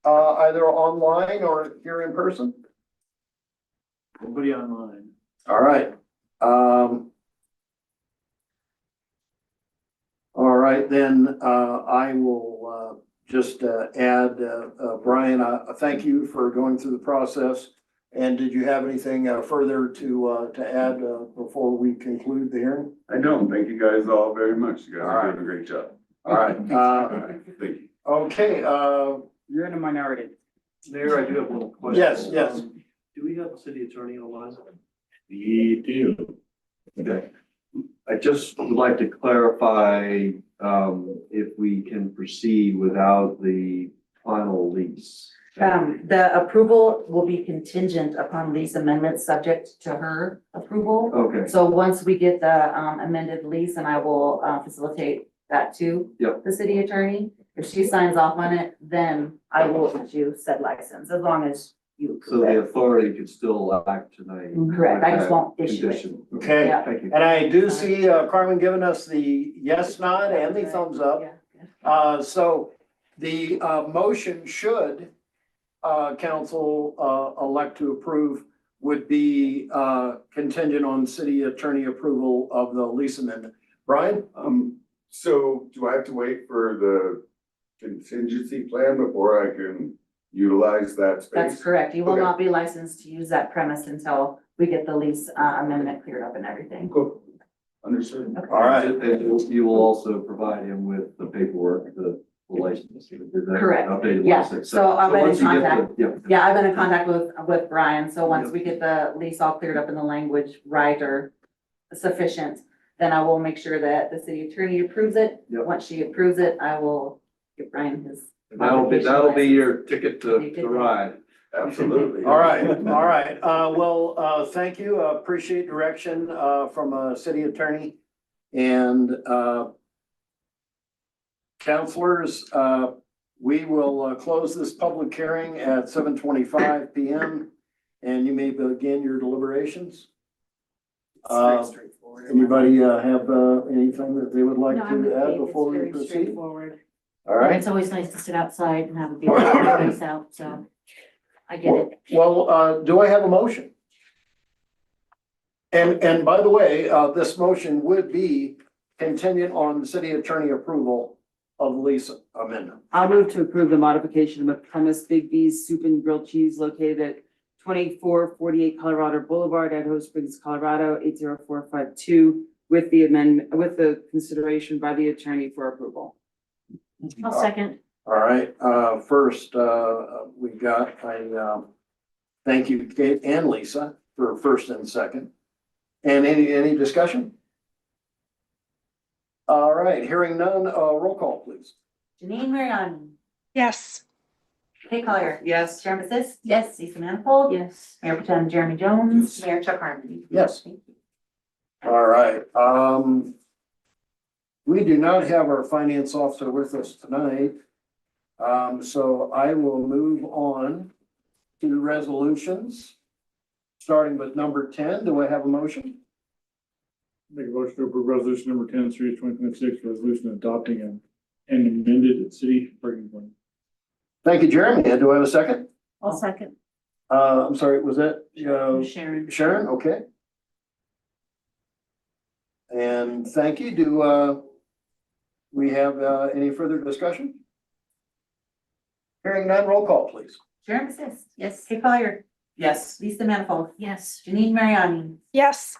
either online or here in person?
Nobody online.
All right. All right, then I will just add, Brian, thank you for going through the process. And did you have anything further to add before we conclude the hearing?
I don't. Thank you guys all very much. You guys
All
are
right.
doing a great job.
All right.
Thank you.
Okay.
You're in a minority.
Mayor, I do have one question.
Yes, yes.
Do we have a city attorney online?
We do.
Okay. I just would like to clarify, if we can proceed without the final lease.
The approval will be contingent upon lease amendments subject to her approval.
Okay,
So once we get the amended lease, and I will facilitate that to
Yep.
the city attorney. If she signs off on it, then I will issue said license, as long as you
so
approve
the
it.
authority could still act tonight.
Correct, I
with
just
that
won't issue it.
condition.
Okay.
Yeah.
Thank you.
And I do see Carmen giving us the yes nod and the thumbs up.
Yeah.
So the motion should council elect to approve would be contingent on city attorney approval of the lease amendment. Brian?
So do I have to wait for the contingency plan before I can utilize that space?
That's correct. You will
Okay.
not be licensed to use that premise until we get the lease amendment cleared up and everything.
Cool. Understood.
All right.
And you will also provide him with the paperwork, the license. Is that
Correct.
Updated
Yeah,
license.
so I'm gonna
once you get the-
contact-
Yeah.
Yeah, I've been in contact with Brian, so once we get the lease all cleared up in the language right or sufficient, then I will make sure that the city attorney approves it.
Yep.
Once she approves it, I will give Brian his.
That'll be
modification
your ticket to
You did
ride. Absolutely.
All right, all right. Well, thank you. Appreciate direction, from a city attorney. And, counselors, we will close this public hearing at 7:25 PM. And you may begin your deliberations.
It's very straightforward.
Anybody, have, anything that they would like
No, I'm
to
with
add
Kate. It's
before we
very
proceed?
straightforward.
All right.
It's always nice to sit outside and have a beer and nice out, so I get it.
Well, do I have a motion? And by the way, this motion would be contingent on the city attorney approval of the lease amendment.
I'll move to approve the modification of premise Big B's Soup and Grilled Cheese located at 2448 Colorado Boulevard, Idaho Springs, Colorado, 80452, with the amendment, with the consideration by the attorney for approval.
I'll second.
All right, first, we got, thank you, Kate and Lisa, for first and second. And any discussion? All right, hearing none, roll call, please.
Janine Mariani,
Yes.
Kate Collier.
Yes.
Sharon Bassist. Yes. Lisa Manifold.
Yes.
Mayor Pretend Jeremy Jones. Mayor Chuck Harmon.
Yes.
Thank you.
All right, we do not have our finance officer with us tonight. So I will move on to resolutions. Starting with number 10, do I have a motion?
Make a motion to approve resolution number 10, series 2026, resolution adopting an amended city parking plan.
Thank you, Jeremy. And do I have a second?
I'll second.
I'm sorry, was that,
Sharon.
Sharon? Okay. And thank you. Do, we have, any further discussion? Hearing none, roll call, please.
Sharon Bassist. Yes. Kate Collier.
Yes.
Lisa Manifold.
Yes.
Janine Mariani.
Yes.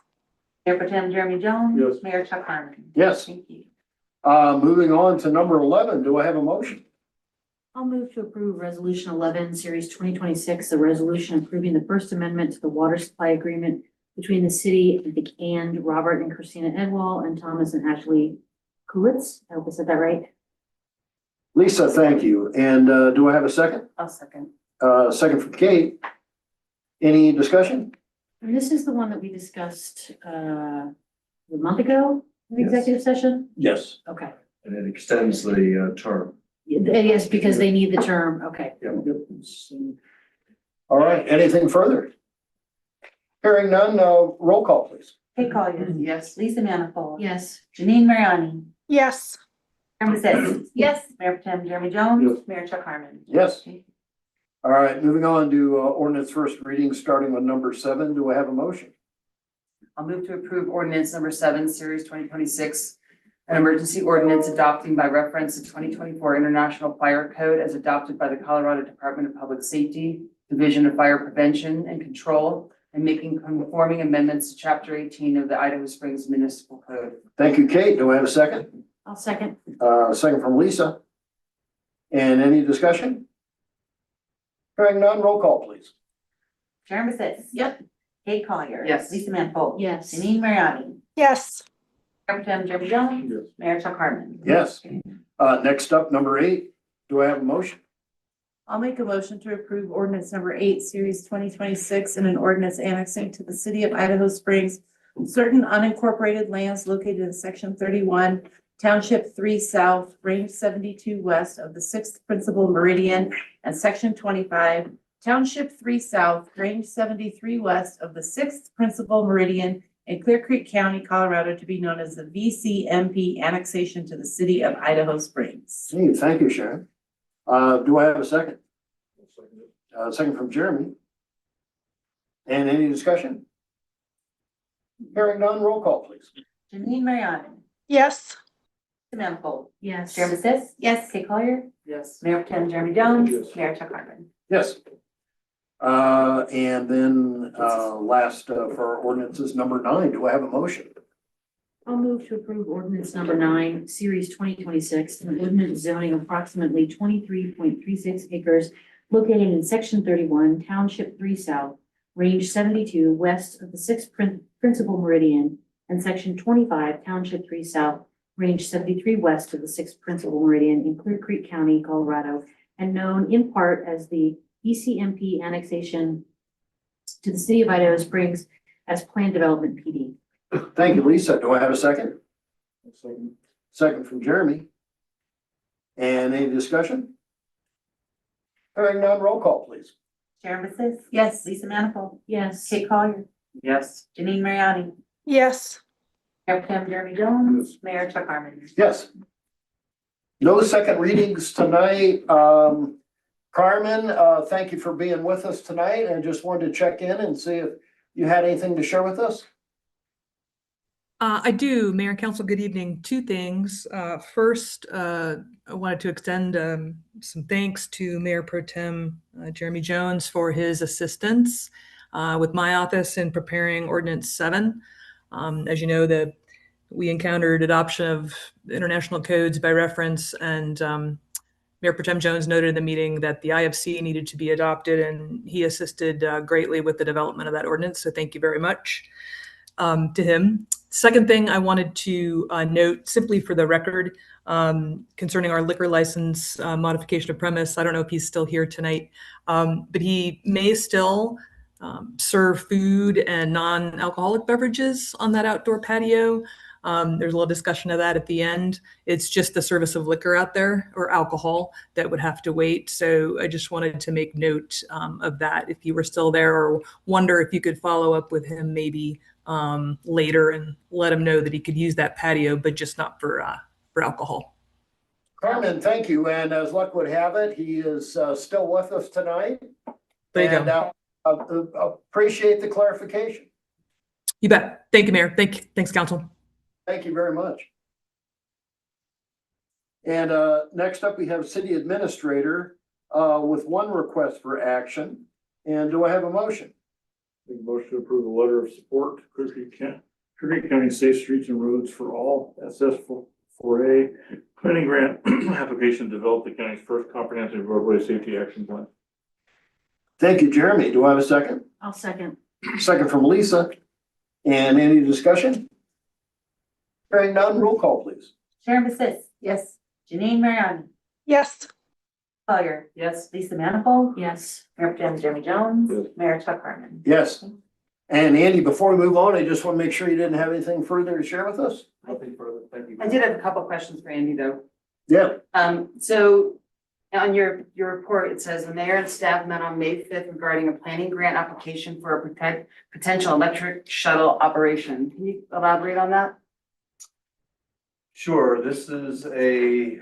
Mayor Pretend Jeremy Jones.
Yes.
Mayor Chuck Harmon.
Yes.
Thank you.
Moving on to number 11, do I have a motion?
I'll move to approve resolution 11, series 2026, a resolution approving the First Amendment to the water supply agreement between the city and Robert and Christina Edwall and Thomas and Ashley Kulitz. I hope I said that right.
Lisa, thank you. And, do I have a second?
I'll second.
Second from Kate. Any discussion?
And this is the one that we discussed, a month ago in the
Yes.
executive session?
Yes.
Okay.
And it extends the term.
Yes, because they need the term. Okay.
All right, anything further? Hearing none, roll call, please.
Kate Collier.
Yes.
Lisa Manifold.
Yes.
Janine Mariani.
Yes.
Sharon Bassist.
Yes.
Mayor Pretend Jeremy Jones.
Yes.
Mayor Chuck Harmon.
Yes. All right, moving on to ordinance first reading, starting with number 7. Do I have a motion?
I'll move to approve ordinance number 7, series 2026, an emergency ordinance adopting by reference the 2024 International Fire Code as adopted by the Colorado Department of Public Safety, Division of Fire Prevention and Control, and making conforming amendments to Chapter 18 of the Idaho Springs Municipal Code.
Thank you, Kate. Do I have a second?
I'll second.
Second from Lisa. And any discussion? Hearing none, roll call, please.
Sharon Bassist.
Yep.
Kate Collier.
Yes.
Lisa Manifold.
Yes.
Janine Mariani.
Yes.
Mayor Pretend Jeremy Jones.
Yes.
Mayor Chuck Harmon.
Yes. Next up, number 8. Do I have a motion?
I'll make a motion to approve ordinance number 8, series 2026, and an ordinance annexing to the city of Idaho Springs certain unincorporated lands located in section 31, township 3 south, range 72 west of the 6th principal meridian, and section 25, township 3 south, range 73 west of the 6th principal meridian in Clear Creek County, Colorado, to be known as the VCMP annexation to the city of Idaho Springs.
Hey, thank you, Sharon. Do I have a second? Second from Jeremy. And any discussion? Hearing none, roll call, please.
Janine Mariani.
Yes.
Lisa Manifold.
Yes.
Sharon Bassist. Yes. Kate Collier.
Yes.
Mayor Pretend Jeremy Jones.
Yes.
Mayor Chuck Harmon.
Yes. And then, last, for ordinances, number 9, do I have a motion?
I'll I'll move to approve ordinance number 9, series 2026, an ordinance zoning approximately 23.36 acres located in section 31, township 3 south, range 72 west of the 6th principal meridian, and section 25, township 3 south, range 73 west of the 6th principal meridian in Clear Creek County, Colorado, and known in part as the ECMP annexation to the city of Idaho Springs as Planned Development PD.
Thank you, Lisa. Do I have a second? Second from Jeremy. And any discussion? Hearing none, roll call, please.
Sharon Basis? Yes. Lisa Manifold?
Yes.
Kate Collier?
Yes.
Janine Mariani?
Yes.
Mayor Pro Tem Jeremy Jones? Mayor Chuck Harmon?
Yes. No second readings tonight. Carmen, thank you for being with us tonight, and just wanted to check in and see if you had anything to share with us.
I do, Mayor and Council, good evening. Two things. First, I wanted to extend some thanks to Mayor Pro Tem Jeremy Jones for his assistance with my office in preparing Ordinance 7. As you know, we encountered adoption of international codes by reference, and Mayor Pro Tem Jones noted in the meeting that the IFC needed to be adopted, and he assisted greatly with the development of that ordinance. So thank you very much to him. Second thing I wanted to note, simply for the record, concerning our liquor license modification of premise. I don't know if he's still here tonight, but he may still serve food and non-alcoholic beverages on that outdoor patio. There's a little discussion of that at the end. It's just the service of liquor out there, or alcohol, that would have to wait. So I just wanted to make note of that if you were still there, or wonder if you could follow up with him maybe later and let him know that he could use that patio, but just not for alcohol.
Carmen, thank you. And as luck would have it, he is still with us tonight.
There you go.
Appreciate the clarification.
You bet. Thank you, Mayor. Thanks, Council.
Thank you very much. And next up, we have City Administrator with one request for action. And do I have a motion?
Make a motion to approve the letter of support to Clear Creek County Safe Streets and Roads for All, SS4A planning grant application to develop the county's first comprehensive roadway safety action plan.
Thank you, Jeremy. Do I have a second?
I'll second.
Second from Lisa. And any discussion? Hearing none, roll call, please.
Sharon Basis? Yes. Janine Mariani?
Yes.
Collier? Yes. Lisa Manifold?
Yes.
Mayor Pro Tem Jeremy Jones?
Yes.
Mayor Chuck Harmon?
Yes. And Andy, before we move on, I just want to make sure you didn't have anything further to share with us.
Nothing further. Thank you.
I did have a couple of questions for Andy, though.
Yeah.
So on your report, it says the mayor and staff met on May 5th regarding a planning grant application for a potential electric shuttle operation. Can you elaborate on that?
Sure, this is I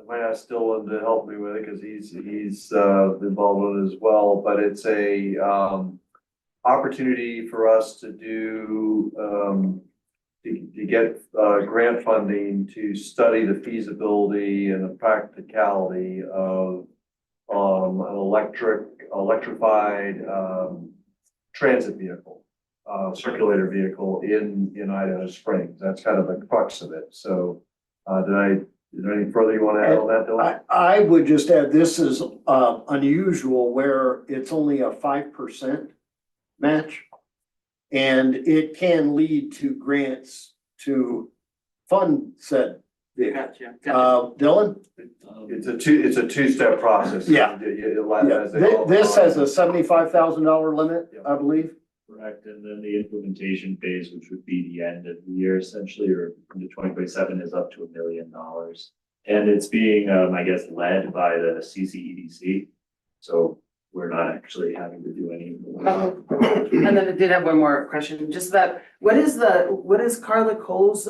might ask Dylan to help me with it because he's involved with it as well, but it's a opportunity for us to do to get grant funding to study the feasibility and the practicality of an electrified transit vehicle, circulator vehicle in Idaho Springs. That's kind of the crux of it. So is there any further you want to add on that, Dylan?
I would just add, this is unusual where it's only a 5% match. And it can lead to grants to fund said vehicle.
Gotcha.
Dylan?
It's a two-step process.
Yeah. This has a $75,000 limit, I believe.
Correct, and then the implementation phase, which would be the end of the year essentially, or into 2027, is up to $1 million. And it's being, I guess, led by the CCEDC. So we're not actually having to do any.
And then I did have one more question, just that, what is Carla Cole's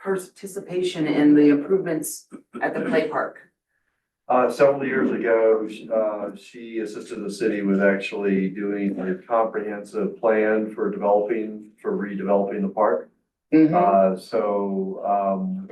participation in the improvements at the play park?
Several years ago, she assisted the city with actually doing a comprehensive plan for redeveloping the park. We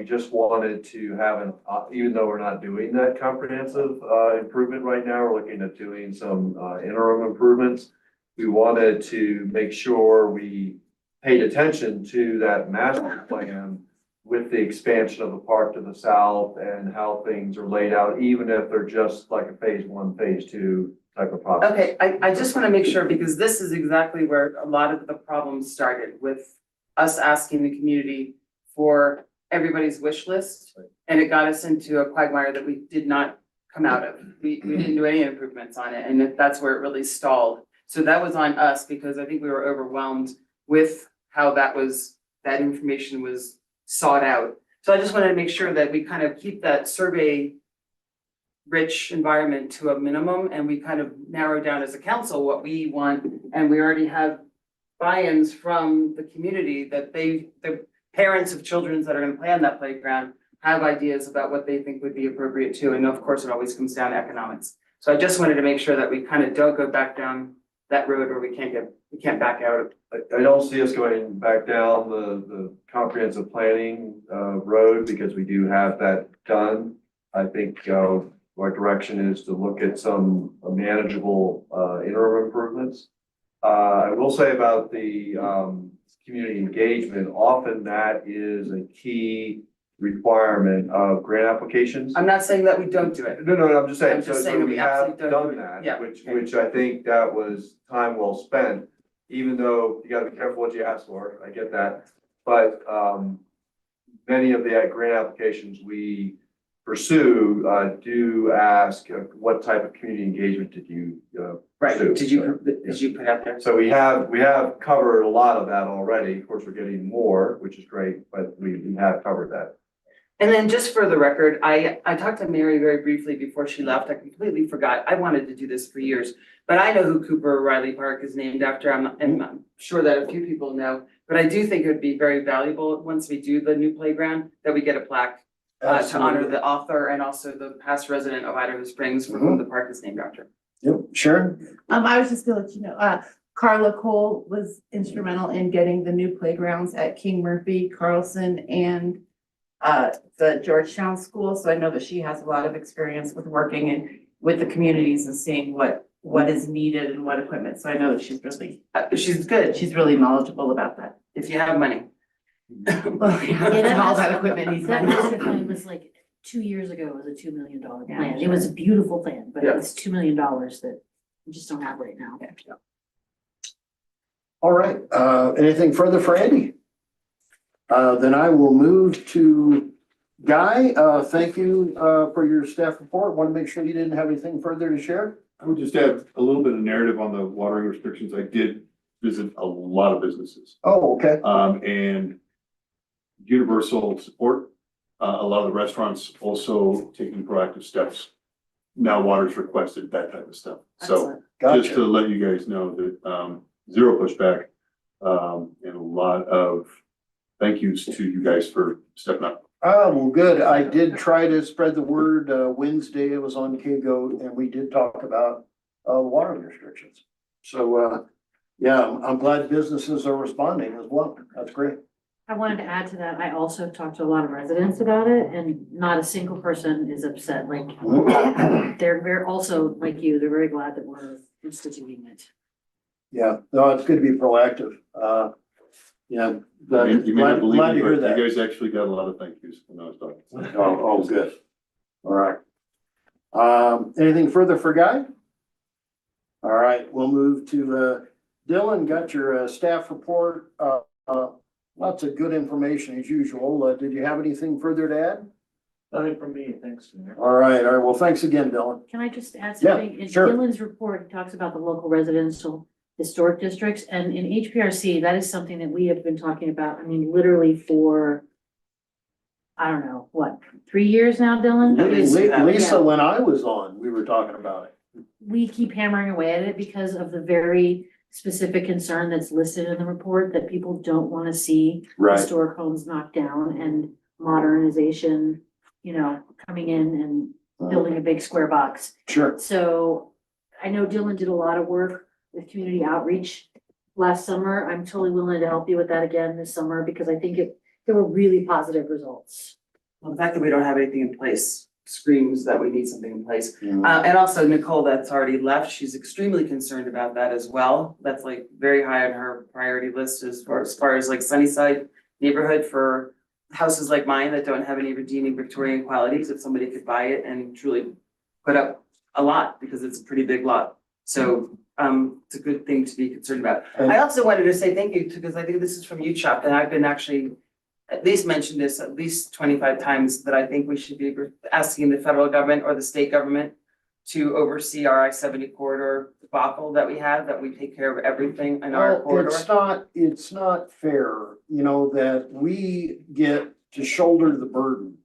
just wanted to have even though we're not doing that comprehensive improvement right now, we're looking at doing some interim improvements. We wanted to make sure we paid attention to that master plan with the expansion of the park to the south and how things are laid out, even if they're just like a phase 1, phase 2 type of process.
Okay, I just wanna make sure, because this is exactly where a lot of the problems started with us asking the community for everybody's wish list. And it got us into a quagmire that we did not come out of. We didn't do any improvements on it, and that's where it really stalled. So that was on us, because I think we were overwhelmed with how that information was sought out. So I just wanted to make sure that we kind of keep that survey rich environment to a minimum, and we kind of narrow down as a council what we want, and we already have buy-ins from the community that the parents of children that are gonna play on that playground have ideas about what they think would be appropriate too, and of course, it always comes down to economics. So I just wanted to make sure that we kind of don't go back down that road where we can't back out.
I don't see us going back down the comprehensive planning road, because we do have that done. I think our direction is to look at some manageable interim improvements. I will say about the community engagement, often that is a key requirement of grant applications.
I'm not saying that we don't do it.
No, I'm just saying,
I'm just
so
saying that
we
we
have
absolutely don't do
done
it.
that,
Yeah.
which I think that was time well spent, even though you gotta be careful what you ask for, I get that. But many of the grant applications we pursue do ask what type of community engagement did you
Right,
pursue?
did you put out there?
So we have covered a lot of that already. Of course, we're getting more, which is great, but we have covered that.
And then just for the record, I talked to Mary very briefly before she left. I completely forgot. I wanted to do this for years. But I know who Cooper Riley Park is named after. I'm sure that a few people know. But I do think it would be very valuable once we do the new playground, that we get a plaque to honor the author and also the past resident of Idaho Springs for whom the park is named after.
Yep, Sharon?
I was just gonna let you know, Carla Cole was instrumental in getting the new playgrounds at King Murphy, Carlson, and the Georgetown School, so I know that she has a lot of experience with working and with the communities and seeing what is needed and what equipment, so I know that she's
She's good.
she's really knowledgeable about that.
If you have money.
Well, yeah, all that equipment needs
That
money.
master plan was like 2 years ago, it was a $2 million plan. It was a beautiful plan, but
Yeah.
it's $2 million that we just don't have right now.
All right, anything further for Andy? Then I will move to Guy. Thank you, for your staff report. Want to make sure you didn't have anything further to share?
I would just add a little bit of narrative on the watering restrictions. I did visit a lot of businesses,
Oh, okay.
and universal support. A lot of the restaurants also taking proactive steps. Now water's requested, that type of stuff. So just to
Gotcha.
let you guys know that, zero pushback, and a lot of thank yous to you guys for stepping up.
Well, good. I did try to spread the word. Wednesday, it was on KGO, and we did talk about water restrictions. So, yeah, I'm glad businesses are responding as well. That's great.
I wanted to add to that, I also talked to a lot of residents about it, and not a single person is upset, like, they're very, also, like you, they're very glad that we're instituting it.
Yeah, no, it's good to be proactive. Yeah, glad,
You may not believe
glad to
me,
hear
but
that.
you guys actually got a lot of thank yous when I was talking.
Oh, good. All right. Anything further for Guy? All right, we'll move to, Dylan, got your, staff report. Lots of good information as usual. Did you have anything further to add?
Nothing from me, thanks, Mayor.
All right, well, thanks again, Dylan.
Can I just add
Yeah,
something? In
sure.
Dylan's report, he talks about the local residential historic districts, and in HPRC, that is something that we have been talking about, I mean, literally for, I don't know, what, 3 years now, Dylan?
Lisa,
Yeah.
when I was on, we were talking about it.
We keep hammering away at it because of the very specific concern that's listed in the report, that people don't want to see
Right.
historic homes knocked down and modernization, coming in and building a big square box.
Sure.
So I know Dylan did a lot of work with community outreach last summer. I'm totally willing to help you with that again this summer, because I think there were really positive results.
Well, the fact that we don't have anything in place screams that we need something in place. And also Nicole, that's already left, she's extremely concerned about that as well. That's like very high on her priority list as far as like Sunnyside neighborhood for houses like mine that don't have any redeeming Victorian qualities, if somebody could buy it and truly put up a lot, because it's a pretty big lot. So, it's a good thing to be concerned about. I also wanted to say thank you, because I think this is from you, Chuck, and I've been actually at least mentioned this at least 25 times, that I think we should be asking the federal government or the state government to oversee our I-70 corridor debacle that we have, that we take care of everything in our corridor.
It's not fair, you know, that we get to shoulder the burden.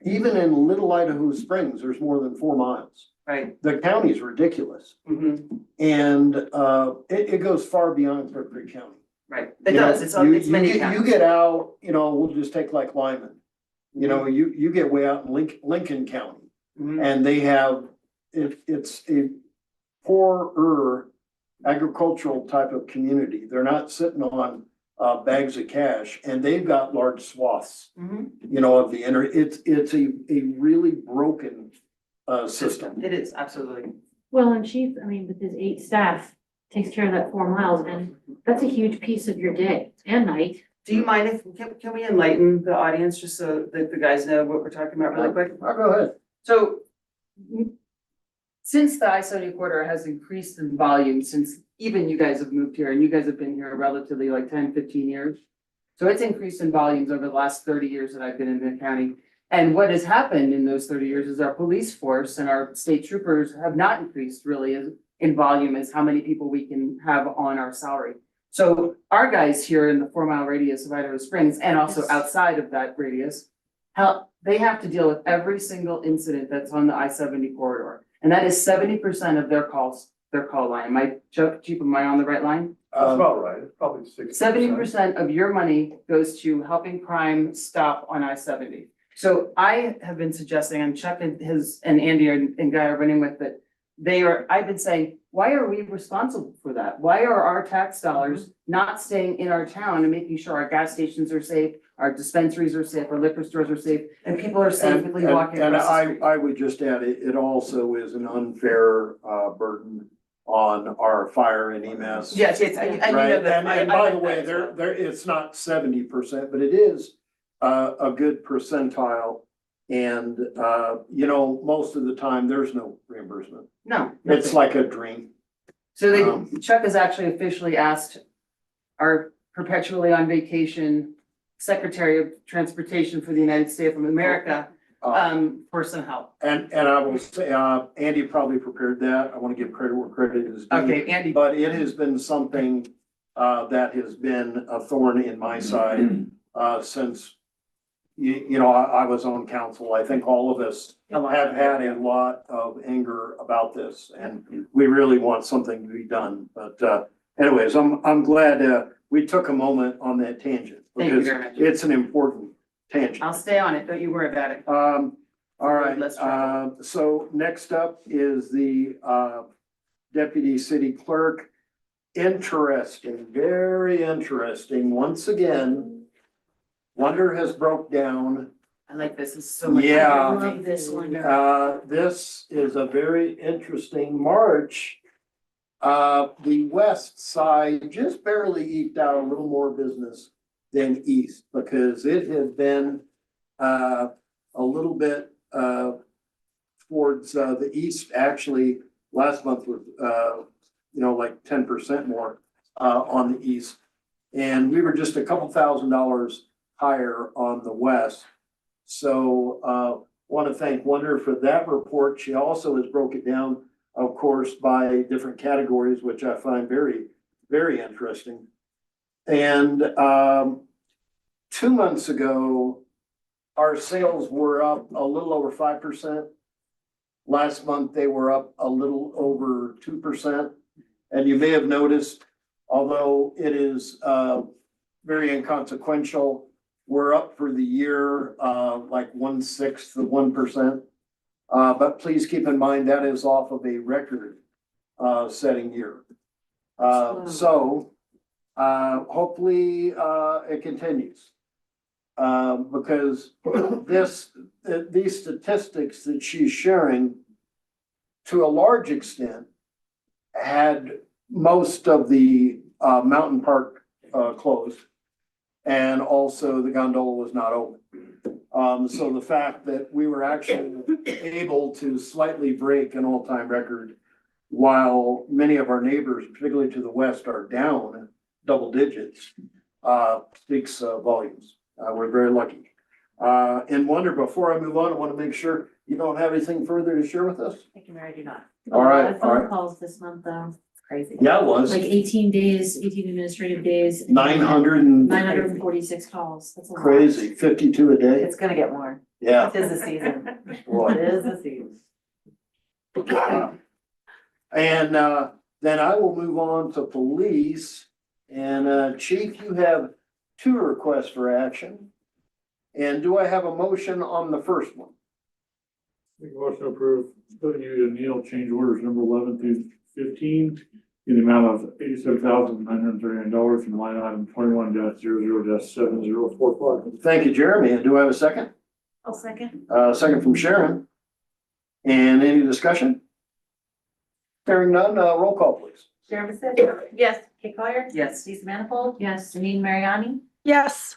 Even in Little Idaho Springs, there's more than 4 miles.
Right.
The county's ridiculous.
Mhm.
And it goes far beyond Crook Creek County.
Right, it does, it's many
You
counties.
get out, you know, we'll just take like Lyman. You know, you get way out in Lincoln County.
Mhm.
And they have, it's a poorer agricultural type of community. They're not sitting on bags of cash, and they've got large swaths,
Mhm.
you know, of the it's a really broken system.
It is, absolutely.
Well, and chief, I mean, with his 8 staff, takes care of that 4 miles, and that's a huge piece of your day and night.
Do you mind if, can we enlighten the audience, just so that the guys know what we're talking about really quick?
I'll go ahead.
So, since the I-70 corridor has increased in volume, since even you guys have moved here, and you guys have been here relatively like 10, 15 years. So it's increased in volumes over the last 30 years that I've been in the county. And what has happened in those 30 years is our police force and our state troopers have not increased really in volume as how many people we can have on our salary. So our guys here in the 4-mile radius of Idaho Springs, and also outside of that radius, they have to deal with every single incident that's on the I-70 corridor. And that is 70% of their calls, their call line. Chief, am I on the right line?
That's about right, it's probably 60%.
70% of your money goes to helping crime stop on I-70. So I have been suggesting, and Chuck and Andy and Guy are running with it. I've been saying, why are we responsible for that? Why are our tax dollars not staying in our town and making sure our gas stations are safe, our dispensaries are safe, our liquor stores are safe, and people are safely walking
And
across the street?
I would just add, it also is an unfair burden on our fire and EMS.
Yes, and you know
Right,
that.
and by the way, it's not 70%, but it is a good percentile. And you know, most of the time, there's no reimbursement.
No.
It's like a dream.
So Chuck has actually officially asked our perpetually on vacation Secretary of Transportation for the United States of America for some help.
And I will say, Andy probably prepared that. I want to give credit where credit is due.
Okay, Andy.
But it has been something that has been a thorn in my side since you know, I was on council. I think all of us have had a lot of anger about this, and we really want something to be done. But anyways, I'm glad we took a moment on that tangent.
Thank you
Because
very much.
it's an important tangent.
I'll stay on it, don't you worry about it.
All right,
Let's try.
so next up is the deputy city clerk. Interesting, very interesting. Once again, Wonder has broke down.
I like this, it's so much.
Yeah.
I love this one.
This is a very interesting March. The west side just barely eked out a little more business than east, because it had been a little bit towards the east. Actually, last month was you know, like 10% more on the east, and we were just a couple $1,000s higher on the west. So want to thank Wonder for that report. She also has broke it down, of course, by different categories, which I find very, very interesting. And 2 months ago, our sales were up a little over 5%. Last month, they were up a little over 2%. And you may have noticed, although it is very inconsequential, we're up for the year like 1/6 of 1%. But please keep in mind that is off of a record setting year. So hopefully it continues. because these statistics that she's sharing, to a large extent, had most of the mountain park closed. And also the gondola was not open. So the fact that we were actually able to slightly break an all-time record while many of our neighbors, particularly to the west, are down double digits, speaks volumes. We're very lucky. And Wonder, before I move on, I want to make sure you don't have anything further to share with us.
Thank you, Mary, I do not.
All right,
A lot of
all right.
phone calls this month, though. It's crazy.
Yeah, it was
Like 18 days, 18 administrative days.
946
calls. That's a lot.
crazy, 52 a day.
It's gonna get more.
Yeah.
It is the season.
Boy.
It is the season.
And then I will move on to police. And Chief, you have 2 requests for action. And do I have a motion on the first one?
Make a motion to approve W and Neil change orders number 11 through 15 in the amount of $87,939 from line item 21-00-7045.
Thank you, Jeremy. And do I have a second?
I'll second.
Second from Sharon. And any discussion? Hearing none, roll call, please.
Sharon Bassett?
Yes.
Kate Collier?
Yes.
Lisa Manifold?
Yes.
Janine Mariani?
Yes.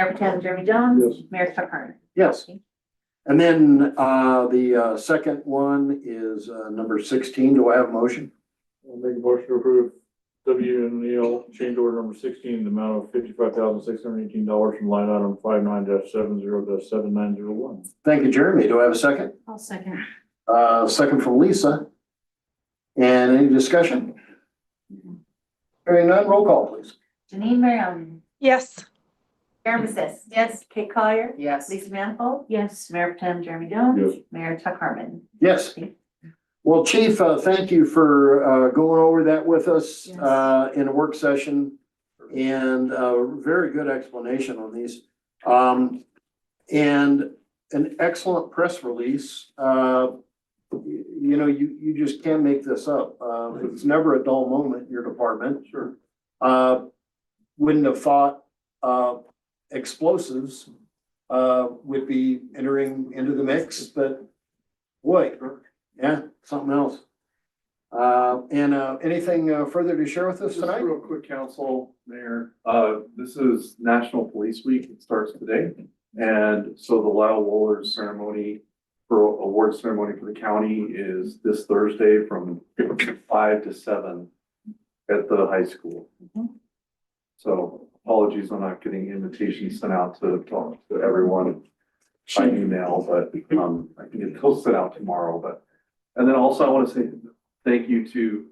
Mayor Pro Tem Jeremy Jones?
Yes.
Mayor Chuck Harmon?
Yes. And then the second one is number 16. Do I have a motion?
I'll make a motion to approve W and Neil change order number 16 in the amount of $55,618 from line item 59-70-7901.
Thank you, Jeremy. Do I have a second?
I'll second.
Second from Lisa. And any discussion? Hearing none, roll call, please.
Janine Mariani?
Yes.
Sharon Bassett? Yes. Kate Collier?
Yes.
Lisa Manifold?
Yes.
Mayor Pro Tem Jeremy Jones?
Yes.
Mayor Chuck Harmon?
Yes. Well, Chief, thank you for going over that with us
Yes.
in a work session, and very good explanation on these. And an excellent press release. You know, you just can't make this up. It's never a dull moment in your department.
Sure.
Wouldn't have thought explosives would be entering into the mix, but boy, yeah, something else. And anything further to share with us
Just
tonight?
real quick, Council, Mayor, this is National Police Week. It starts today. And so the Lyle Wohlers ceremony for award ceremony for the county is this Thursday from 5 to 7 at the high school. So apologies on not getting invitations sent out to everyone by email, but I can get those sent out tomorrow. But and then also I want to say thank you to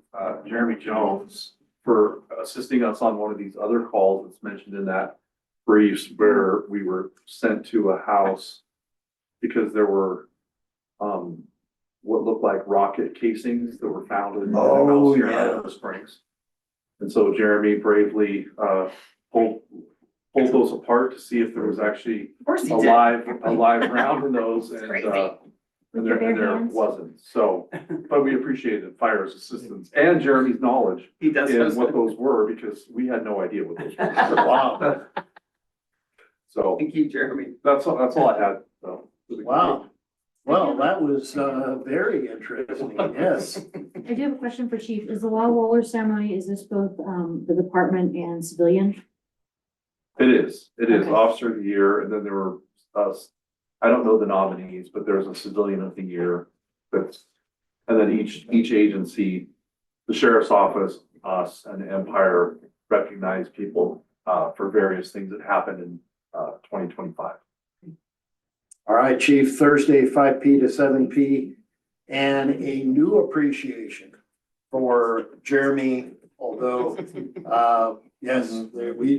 Jeremy Jones for assisting us on one of these other calls that's mentioned in that briefs where we were sent to a house because there were what looked like rocket casings that were found in the house here in Idaho Springs. And so Jeremy bravely pulled those apart to see if there was actually a live round in those, and there wasn't. So, but we appreciated Fire's assistance and Jeremy's knowledge
He does.
in what those were, because we had no idea what those were.
Wow.
So
Thank you, Jeremy.
that's all I had. So.
Wow. Well, that was very interesting. Yes.
I do have a question for Chief. Is the Law Roller ceremony, is this both the department and civilian?
It is
Okay.
Officer of the Year, and then there were I don't know the nominees, but there's a Civilian of the Year. And then each agency, the Sheriff's Office, us, and Empire recognize people for various things that happened in 2025.
All right, Chief, Thursday, 5 p to 7 p. And a new appreciation for Jeremy, although, yes, we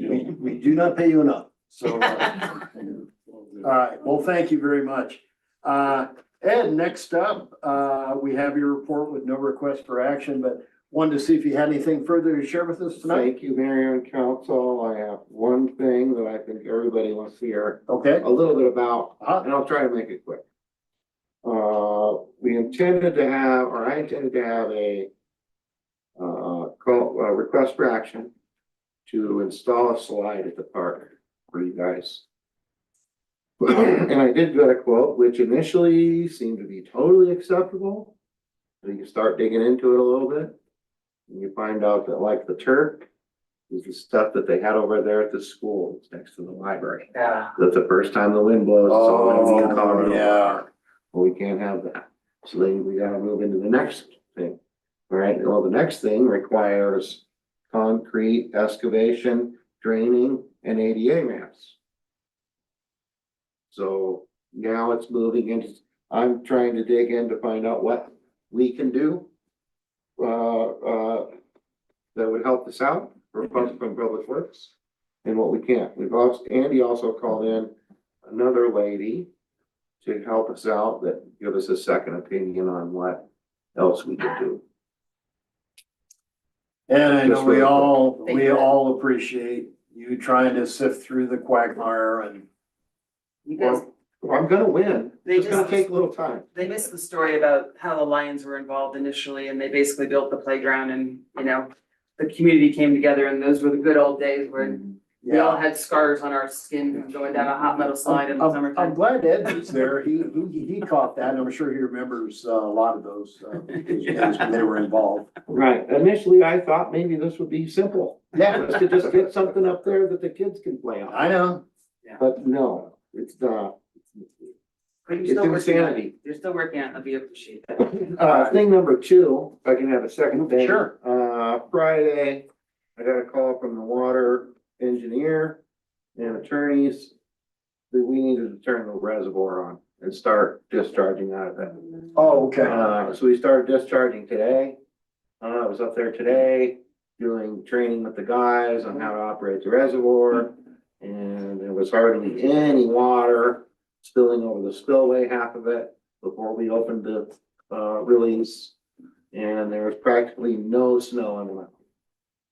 do not pay you enough. So, all right, well, thank you very much. Ed, next up, we have your report with no request for action, but wanted to see if you had anything further to share with us tonight.
Thank you, Mayor and Council. I have one thing that I think everybody wants to hear
Okay.
a little bit about, and I'll try to make it quick. We intended to have, or I intended to have a request for action to install a slide at the park for you guys And I did get a quote, which initially seemed to be totally acceptable. Then you start digging into it a little bit, and you find out that like the Turk is the stuff that they had over there at the school, it's next to the library.
Yeah.
That the first time the wind blows, it's all gonna be in Colorado.
yeah.
Well, we can't have that. So then we gotta move into the next thing. All right, well, the next thing requires concrete excavation, draining, and ADA ramps. So now it's moving into, I'm trying to dig in to find out what we can do. That would help us out from Public Works and what we can't. We've also, Andy also called in another lady to help us out, that give us a second opinion on what else we could do.
And I know
Just really
we all appreciate you trying to sift through the quagmire and.
You guys,
Well, I'm gonna win.
They
It's gonna
just-
take a little time.
they missed the story about how the Lions were involved initially and they basically built the playground and, you know, the community came together and those were the good old days when we all had scars on our skin from going down a hot metal slide in the
I'm
summertime.
glad Ed was there. He caught that. I'm sure he remembers a lot of those days when they were involved.
Right, initially I thought maybe this would be simple.
Yeah.
Just to just get something up there that the kids can play on.
I know.
But no, it's not.
But
It's
you're still working on it.
insanity.
You're still working on it. We appreciate that.
Thing number two, if I can have a second thing.
Sure.
Friday, I got a call from the water engineer and attorneys that we needed to turn the reservoir on and start discharging out of it.
Oh, okay.
So we started discharging today. I was up there today doing training with the guys on how to operate the reservoir. And there was hardly any water spilling over the spillway, half of it, before we opened the, release. And there was practically no snow on the mountain.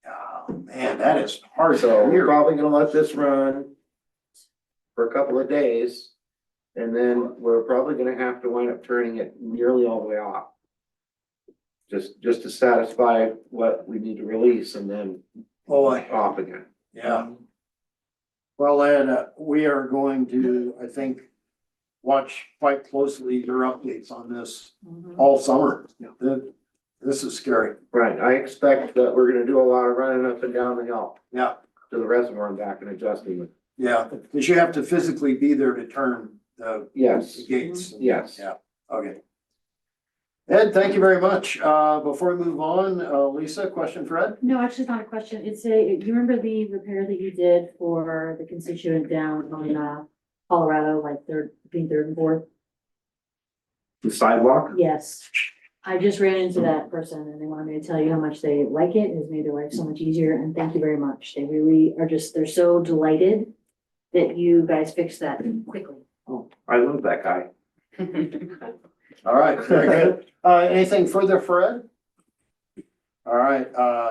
Oh, man, that is hard
So
to
we're
hear.
probably gonna let this run for a couple of days. And then we're probably gonna have to wind up turning it nearly all the way off. Just to satisfy what we need to release and then
Boy,
off again.
yeah. Well, Ed, we are going to, I think, watch quite closely your updates on this all summer. This is scary.
Right, I expect that we're gonna do a lot of running up and down the hill
Yeah,
to the reservoir and back and adjusting it.
yeah, because you have to physically be there to turn the
Yes,
gates.
yes.
Yeah, okay. Ed, thank you very much. Before we move on, Lisa, question for Ed?
No, actually, it's not a question. It's you remember the repair that you did for the constituent down on, Colorado, like between third and fourth?
The sidewalk?
Yes. I just ran into that person and they wanted me to tell you how much they like it. It has made their life so much easier and thank you very much. They really are they're so delighted that you guys fixed that quickly.
Oh, I love that guy.
All right, very good. Anything further for Ed? All right,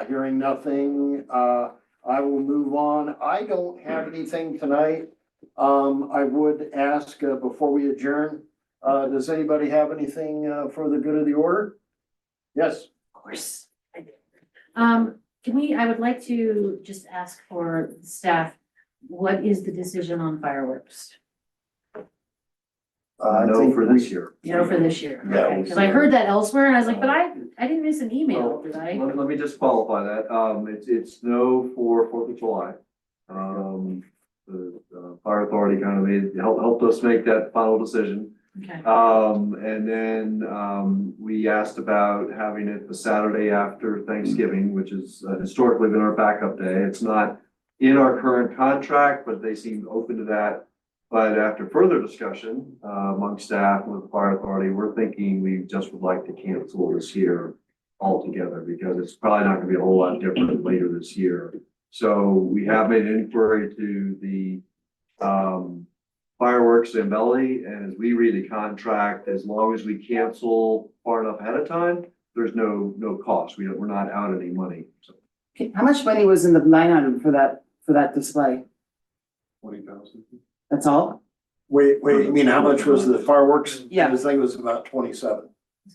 hearing nothing, I will move on. I don't have anything tonight. I would ask, before we adjourn, does anybody have anything, for the good of the order? Yes.
Of course. I would like to just ask for staff, what is the decision on fireworks?
No for this year.
No, for this year.
Yeah.
Okay, cause I heard that elsewhere and I was like, but I didn't miss an email, did I?
Let me just qualify that. It's no for 4th of July. The fire authority kind of helped us make that final decision.
Okay.
And then, we asked about having it the Saturday after Thanksgiving, which has historically been our backup day. It's not in our current contract, but they seemed open to that. But after further discussion, among staff and with the fire authority, we're thinking we just would like to cancel this year altogether because it's probably not gonna be a whole lot different later this year. So we have made an inquiry to the, fireworks Zambelli, and as we read the contract, as long as we cancel far enough ahead of time, there's no cost. We're not out any money. So
How much money was in the line item for that display?
20,000.
That's all?
Wait, you mean how much was the fireworks?
Yeah.
This thing was about 27.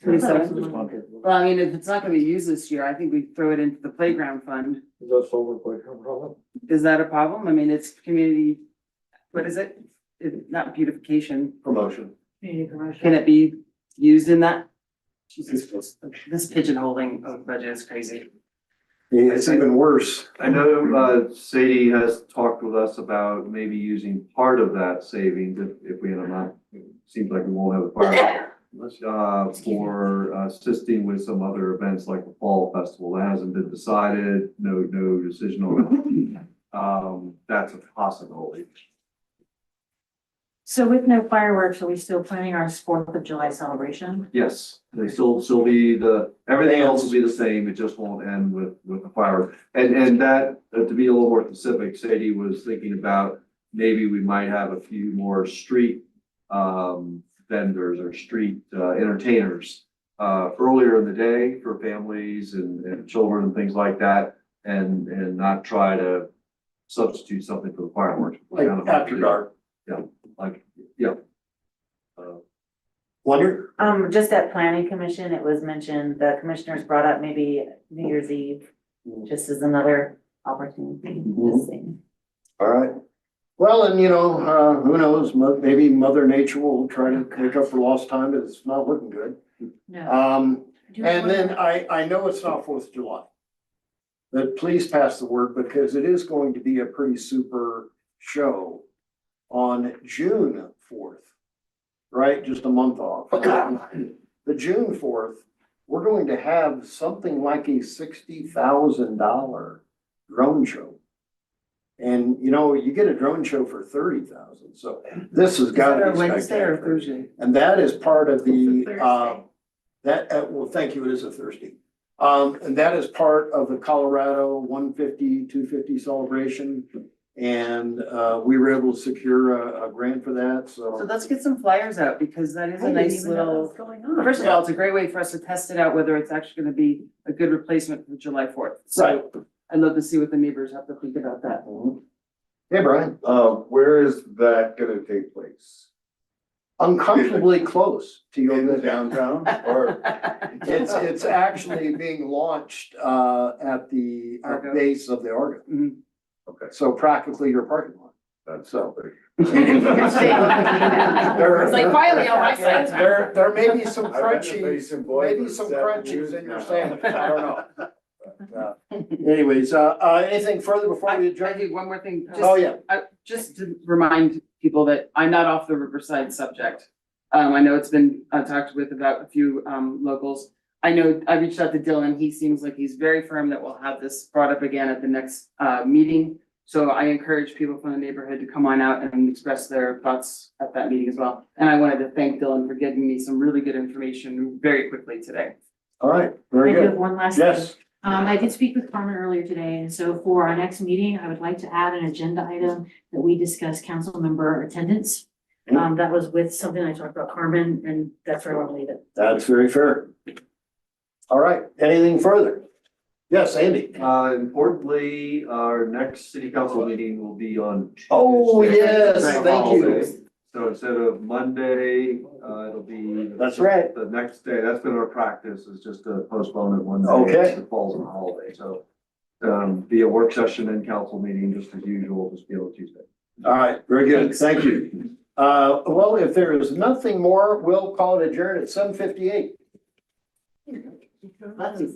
27? Well, I mean, if it's not gonna be used this year, I think we throw it into the playground fund.
Is that solar playground problem?
Is that a problem? I mean, it's community, what is it? not beautification,
Promotion.
Community promotion.
can it be used in that? Jesus, this pigeonholing of budget is crazy.
It's even worse.
I know, Sadie has talked with us about maybe using part of that savings if we end up not, it seems like we won't have a fire. For assisting with some other events like the fall festival. That hasn't been decided, no decision on it. That's a possibility.
So with no fireworks, are we still planning our 4th of July celebration?
Yes, they still be everything else will be the same, it just won't end with the fireworks. And that, to be a little more specific, Sadie was thinking about maybe we might have a few more street vendors or street entertainers earlier in the day for families and children and things like that, and not try to substitute something for the fireworks.
Like after dark.
Yeah, like, yeah.
Wonder?
Just at planning commission, it was mentioned, the commissioners brought up maybe New Year's Eve, just as another opportunity. Just saying.
All right. Well, and who knows, maybe Mother Nature will try to make up for lost time, but it's not looking good.
No.
And then I know it's not 4th of July. But please pass the word because it is going to be a pretty super show on June 4th, right? Just a month off. The June 4th, we're going to have something like a $60,000 drone show. And you get a drone show for 30,000. So this has got to be
Wednesday or
spectacular.
Thursday?
And that is part of the,
Thursday.
well, thank you, it is a Thursday. And that is part of the Colorado 150, 250 celebration. And we were able to secure a grant for that,
So let's get some flyers out because that is a nice little,
Going on.
first of all, it's a great way for us to test it out, whether it's actually gonna be a good replacement for July 4th. So I'd love to see what the neighbors have to think about that.
Hey, Brian.
Where is that gonna take place?
Uncomfortably close to
In the
your
downtown or?
It's actually being launched at the
Argo.
base of the Argo.
Mhm.
Okay,
So practically your parking lot.
that's
So
It's like quietly on my side.
there may be some
I've had to
crunchies,
face some boys
maybe
for
some
7
crunchies
years
in your
now.
sandwich, I don't know. Anyways, anything further before we
I
adjourn?
do one more thing.
Oh, yeah.
Just to remind people that I'm not off the Riverside subject. I know it's been talked with about a few locals. I know I reached out to Dylan. He seems like he's very firm that we'll have this brought up again at the next meeting. So I encourage people from the neighborhood to come on out and express their thoughts at that meeting as well. And I wanted to thank Dylan for giving me some really good information very quickly today.
All right, very
I do have
good.
one last thing.
Yes,
I did speak with Carmen earlier today, and so for our next meeting, I would like to add an agenda item that we discuss council member attendance. That was with something I talked about Carmen, and that's where I'll leave it.
that's very fair. All right, anything further? Yes, Andy.
Importantly, our next city council meeting will be on Tuesday.
Oh, yes,
Bank
thank you.
holiday. So instead of Monday, it'll be.
That's right.
The next day, that's been our practice, is just to postpone it one day.
Okay.
It falls on a holiday, so, be a work session and council meeting, just as usual, just be on Tuesday.
All right, very good, thank you. Well, if there is nothing more, we'll call it adjourned at 7:58.
So you can say,